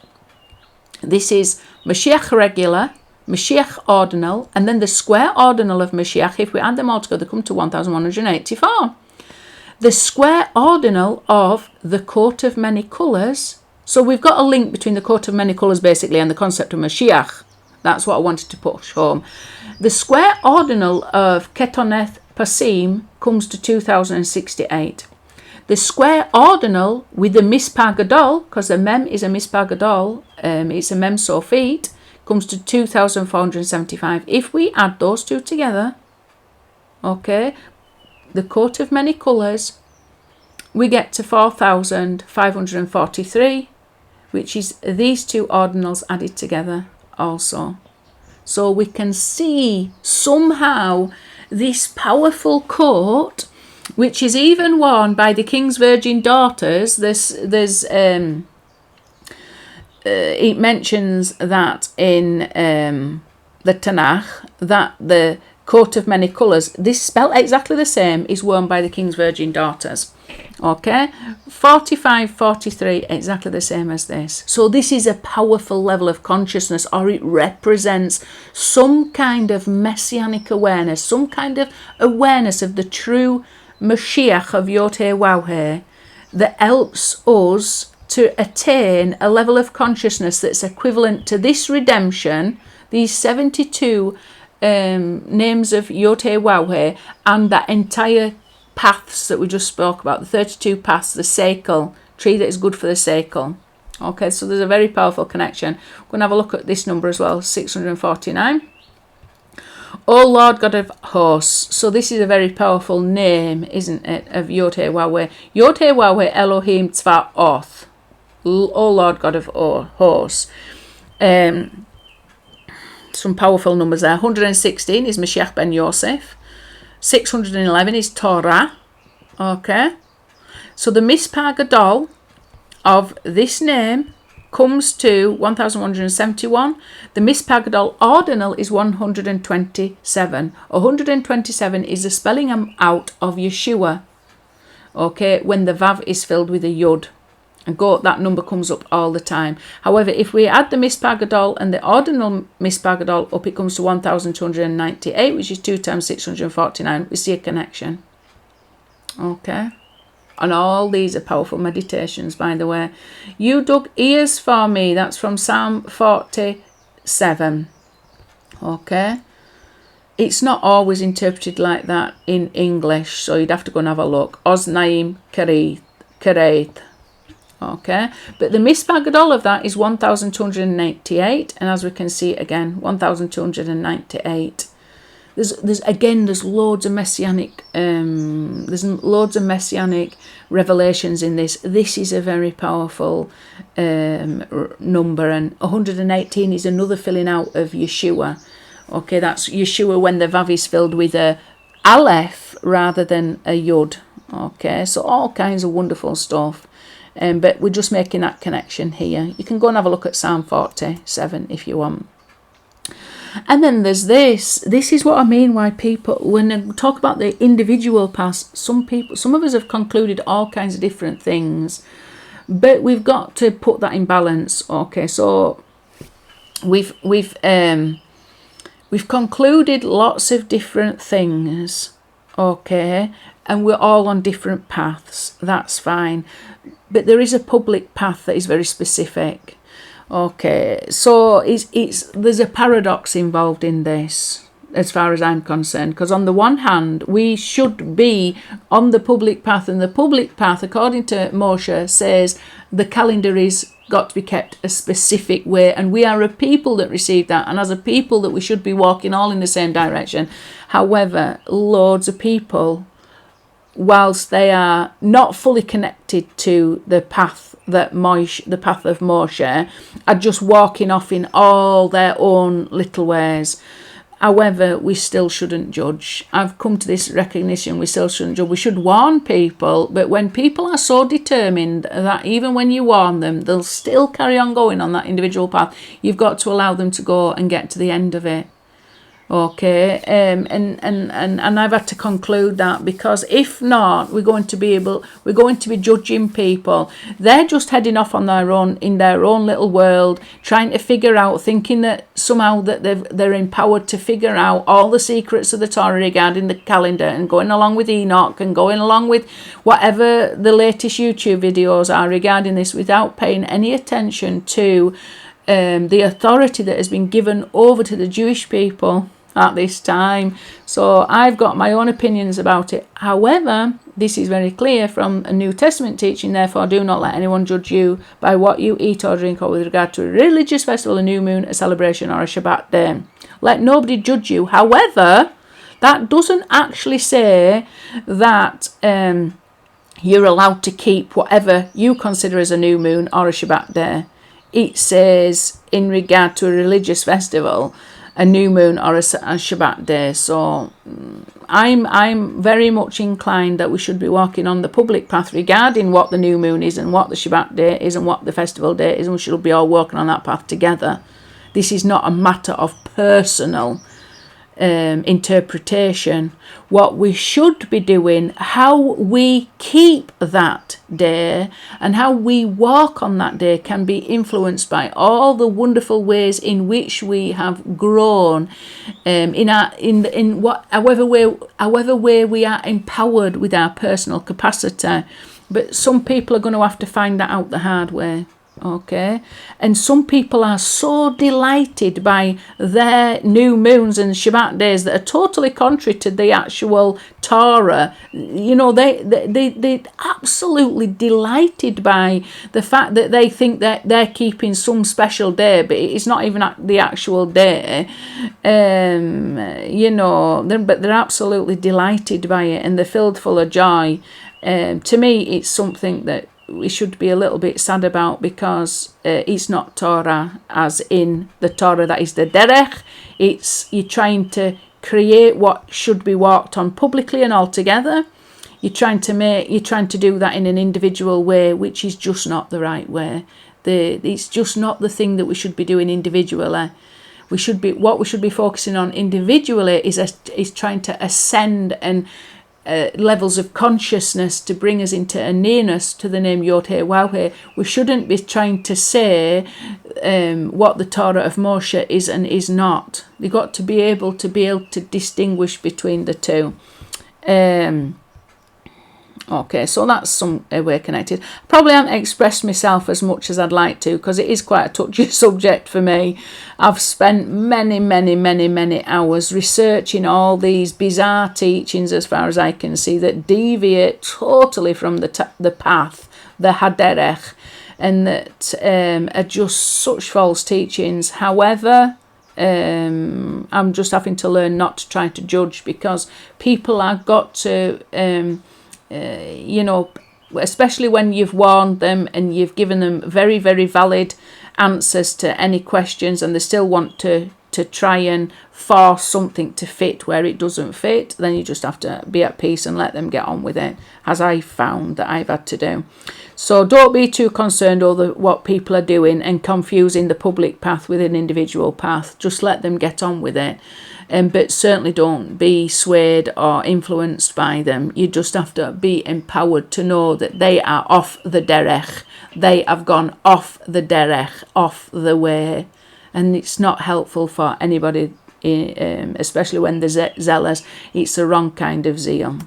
This is Moshiach regular, Moshiach ordinal, and then the square ordinal of Moshiach, if we add them all together, come to 1184. The square ordinal of the coat of many colours So we've got a link between the coat of many colours basically and the concept of Moshiach. That's what I wanted to push home. The square ordinal of Ketoneth Pasim comes to 2068. The square ordinal with the Mispar Gadol, because the Mem is a Mispar Gadol, it's a Mem Sophite, comes to 2,475. If we add those two together, okay, the coat of many colours, we get to 4,543, which is these two ordinals added together also. So we can see somehow this powerful coat, which is even worn by the king's virgin daughters. It mentions that in the Tanakh, that the coat of many colours, this spelled exactly the same, is worn by the king's virgin daughters. Okay, 45, 43, exactly the same as this. So this is a powerful level of consciousness, or it represents some kind of messianic awareness, some kind of awareness of the true Moshiach of Yod-Heh-Waw-Heh that helps us to attain a level of consciousness that's equivalent to this redemption, these 72 names of Yod-Heh-Waw-Heh, and that entire paths that we just spoke about, the 32 paths, the Seikel, tree that is good for the Seikel. Okay, so there's a very powerful connection. We're going to have a look at this number as well, 649. O Lord God of hosts. So this is a very powerful name, isn't it, of Yod-Heh-Waw-Heh. Yod-Heh-Waw-Heh Elohim Tzvaoth. O Lord God of hosts. Some powerful numbers there. 116 is Moshiach Ben Yosef. 611 is Torah. Okay. So the Mispar Gadol of this name comes to 1,171. The Mispar Gadol ordinal is 127. 127 is the spelling out of Yeshua. Okay, when the Vav is filled with a Yod. And that number comes up all the time. However, if we add the Mispar Gadol and the ordinal Mispar Gadol up, it comes to 1,298, which is 2 times 649. We see a connection. Okay. And all these are powerful meditations, by the way. You dug ears for me. That's from Psalm 47. Okay. It's not always interpreted like that in English, so you'd have to go and have a look. Oznaim Kereth. Okay, but the Mispar Gadol of that is 1,298, and as we can see again, 1,298. There's loads of messianic revelations in this. This is a very powerful number, and 118 is another filling out of Yeshua. Okay, that's Yeshua when the Vav is filled with a Aleph rather than a Yod. Okay, so all kinds of wonderful stuff. But we're just making that connection here. You can go and have a look at Psalm 47 if you want. And then there's this. This is what I mean why people, when they talk about the individual past, some of us have concluded all kinds of different things. But we've got to put that in balance. Okay, so we've concluded lots of different things. Okay, and we're all on different paths. That's fine. But there is a public path that is very specific. Okay, so there's a paradox involved in this, as far as I'm concerned. Because on the one hand, we should be on the public path, and the public path, according to Moshe, says the calendar is got to be kept a specific way, and we are a people that receive that, and as a people that we should be walking all in the same direction. However, loads of people, whilst they are not fully connected to the path of Moshe, are just walking off in all their own little ways. However, we still shouldn't judge. I've come to this recognition, we still shouldn't judge. We should warn people, but when people are so determined that even when you warn them, they'll still carry on going on that individual path, you've got to allow them to go and get to the end of it. Okay, and I've had to conclude that, because if not, we're going to be judging people. They're just heading off on their own, in their own little world, trying to figure out, thinking that somehow that they're empowered to figure out all the secrets of the Torah regarding the calendar, and going along with Enoch, and going along with whatever the latest YouTube videos are regarding this, without paying any attention to the authority that has been given over to the Jewish people at this time. So I've got my own opinions about it. However, this is very clear from a New Testament teaching: therefore do not let anyone judge you by what you eat or drink, or with regard to a religious festival, a new moon, a celebration, or a Shabbat day. Let nobody judge you. However, that doesn't actually say that you're allowed to keep whatever you consider as a new moon or a Shabbat day. It says in regard to a religious festival, a new moon or a Shabbat day. So I'm very much inclined that we should be walking on the public path regarding what the new moon is, and what the Shabbat day is, and what the festival day is, and we should be all walking on that path together. This is not a matter of personal interpretation. What we should be doing, how we keep that day and how we walk on that day, can be influenced by all the wonderful ways in which we have grown, however way we are empowered with our personal capacity. But some people are going to have to find that out the hard way. Okay, and some people are so delighted by their new moons and Shabbat days that are totally contrary to the actual Torah. You know, they're absolutely delighted by the fact that they think that they're keeping some special day, but it's not even the actual day. You know, but they're absolutely delighted by it, and they're filled full of joy. To me, it's something that we should be a little bit sad about, because it's not Torah as in the Torah that is the derech. It's you're trying to create what should be walked on publicly and all together. You're trying to do that in an individual way, which is just not the right way. It's just not the thing that we should be doing individually. What we should be focusing on individually is trying to ascend and levels of consciousness to bring us into a nearness to the name Yod-Heh-Waw-Heh. We shouldn't be trying to say what the Torah of Moshe is and is not. You've got to be able to distinguish between the two. Okay, so that's some way connected. Probably haven't expressed myself as much as I'd like to, because it is quite a touchy subject for me. I've spent many hours researching all these bizarre teachings, as far as I can see, that deviate totally from the path, the haderech, and that are just such false teachings. However, I'm just having to learn not to try to judge, because people have got to... you know, especially when you've warned them and you've given them very, very valid answers to any questions, and they still want to try and force something to fit where it doesn't fit, then you just have to be at peace and let them get on with it, as I found that I've had to do. So don't be too concerned over what people are doing and confusing the public path with an individual path. Just let them get on with it. But certainly don't be swayed or influenced by them. You just have to be empowered to know that they are off the derech. They have gone off the derech, off the way. And it's not helpful for anybody, especially when they're zealous. It's the wrong kind of zeal.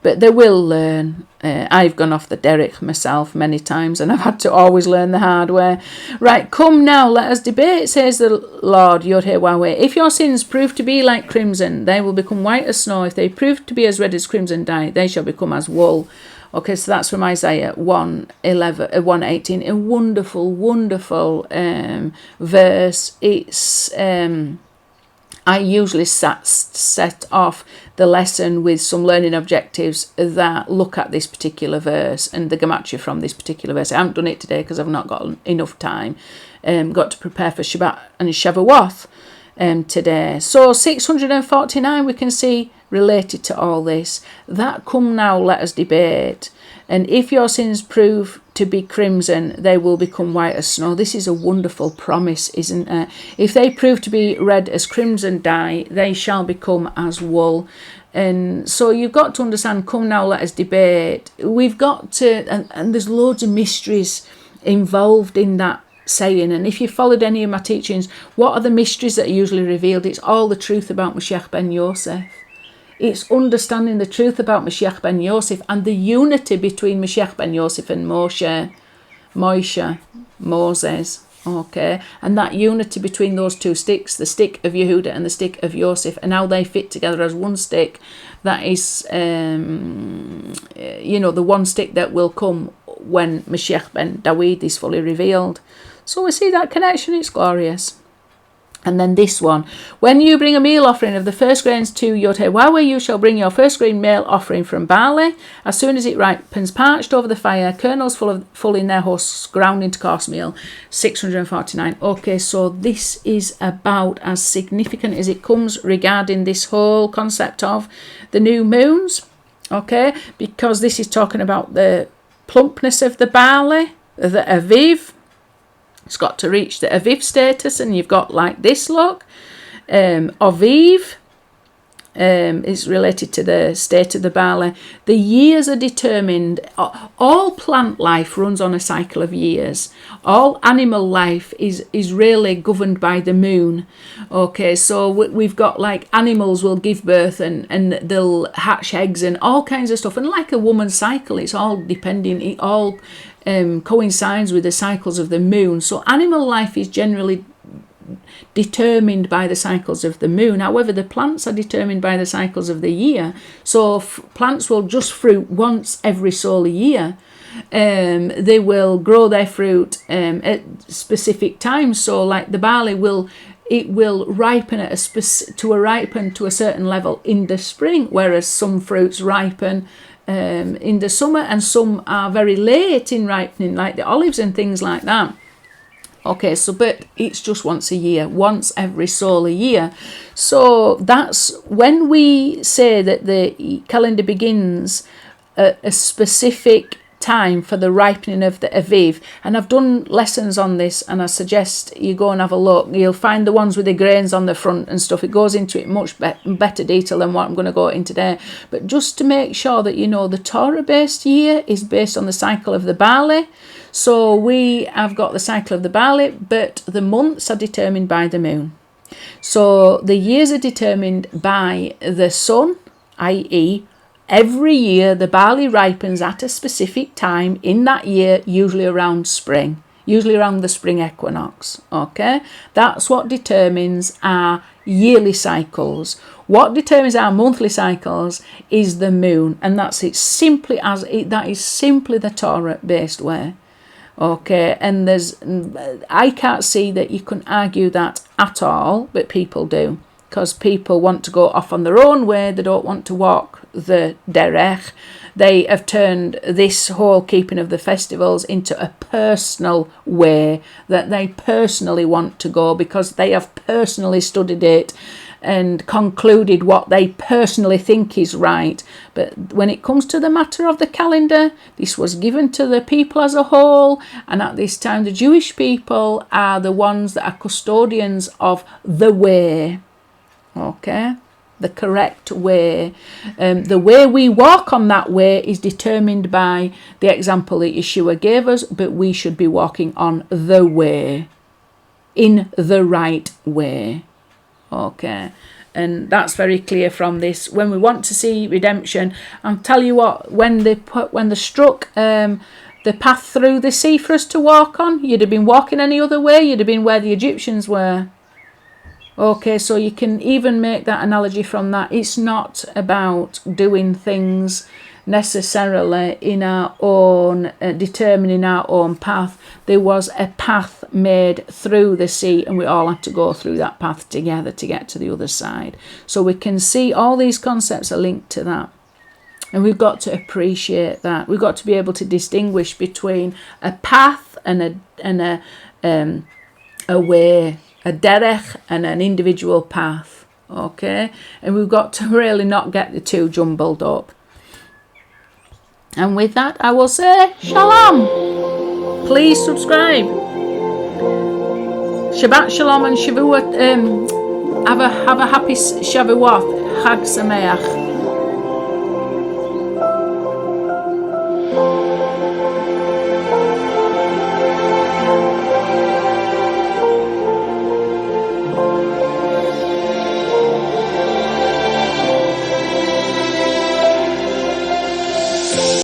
But they will learn. I've gone off the derech myself many times, and I've had to always learn the hard way. Right, come now, let us debate, says the Lord, Yod-Heh-Waw-Heh. If your sins prove to be like crimson, they will become white as snow. If they prove to be as red as crimson dye, they shall become as wool. Okay, so that's from Isaiah 1:18. A wonderful verse. It's... I usually set off the lesson with some learning objectives that look at this particular verse and the gematria from this particular verse. I haven't done it today because I've not got enough time. Got to prepare for Shabbat and Shavuot. today. So 649 we can see related to all this. That come now, let us debate. And if your sins prove to be crimson, they will become white as snow. This is a wonderful promise, isn't it? If they prove to be red as crimson dye, they shall become as wool. And so you've got to understand, come now, let us debate. We've got to, and there's loads of mysteries involved in that saying. And if you followed any of my teachings, what are the mysteries that are usually revealed? It's all the truth about Moshiach Ben Yosef. It's understanding the truth about Moshiach Ben Yosef and the unity between Moshiach Ben Yosef and Moshe, Moses, okay? And that unity between those two sticks, the stick of Yehuda and the stick of Yosef, and how they fit together as one stick. That is, the one stick that will come when Moshiach Ben Dawid is fully revealed. So we see that connection, it's glorious. And then this one, when you bring a meal offering of the first grains to Yod-Heh-Wah, you shall bring your first grain meal offering from barley. As soon as it ripens, parched over the fire, kernels full in their husks, ground into coarse meal. 649. Okay, so this is about as significant as it comes regarding this whole concept of the new moons. Okay, because this is talking about the plumpness of the barley, the Aviv. It's got to reach the Aviv status, and you've got like this look. Aviv is related to the state of the barley. The years are determined. All plant life runs on a cycle of years. All animal life is really governed by the moon. Okay, so we've got like animals will give birth and they'll hatch eggs and all kinds of stuff. And like a woman's cycle, it's all depending, it all coincides with the cycles of the moon. So animal life is generally determined by the cycles of the moon. However, the plants are determined by the cycles of the year. So plants will just fruit once every solar year. They will grow their fruit at specific times. So like the barley will ripen at ripen to a certain level in the spring, whereas some fruits ripen in the summer, and some are very late in ripening, like the olives and things like that. Okay, so but it's just once a year, once every solar year. So that's when we say that the calendar begins at a specific time for the ripening of the Aviv. And I've done lessons on this, and I suggest you go and have a look. You'll find the ones with the grains on the front and stuff. It goes into it much better detail than what I'm going to go into today. But just to make sure that you know, the Torah-based year is based on the cycle of the barley. So we have got the cycle of the barley, but the months are determined by the moon. So the years are determined by the sun, i.e., every year the barley ripens at a specific time in that year, usually around spring, usually around the spring equinox. Okay, that's what determines our yearly cycles. What determines our monthly cycles is the moon, and that's it. That is simply the Torah-based way. Okay, and I can't see that you can argue that at all, but people do, because people want to go off on their own way. They don't want to walk the derech. They have turned this whole keeping of the festivals into a personal way that they personally want to go, because they have personally studied it and concluded what they personally think is right. But when it comes to the matter of the calendar, this was given to the people as a whole, and at this time the Jewish people are the ones that are custodians of the way. Okay, the correct way. The way we walk on that way is determined by the example that Yeshua gave us, but we should be walking on the way, in the right way. Okay, and that's very clear from this. When we want to see redemption, I'll tell you what, when they struck the path through the sea for us to walk on, you'd have been walking any other way, you'd have been where the Egyptians were. Okay, so you can even make that analogy from that. It's not about doing things necessarily in our own, determining our own path. There was a path made through the sea, and we all had to go through that path together to get to the other side. So we can see all these concepts are linked to that. And we've got to appreciate that. We've got to be able to distinguish between a path and a way. a derech and an individual path. Okay, and we've got to really not get the two jumbled up. And with that, I will say shalom. Please subscribe. Shabbat shalom and Shavuot. Have a happy Shavuot. Chag Sameach.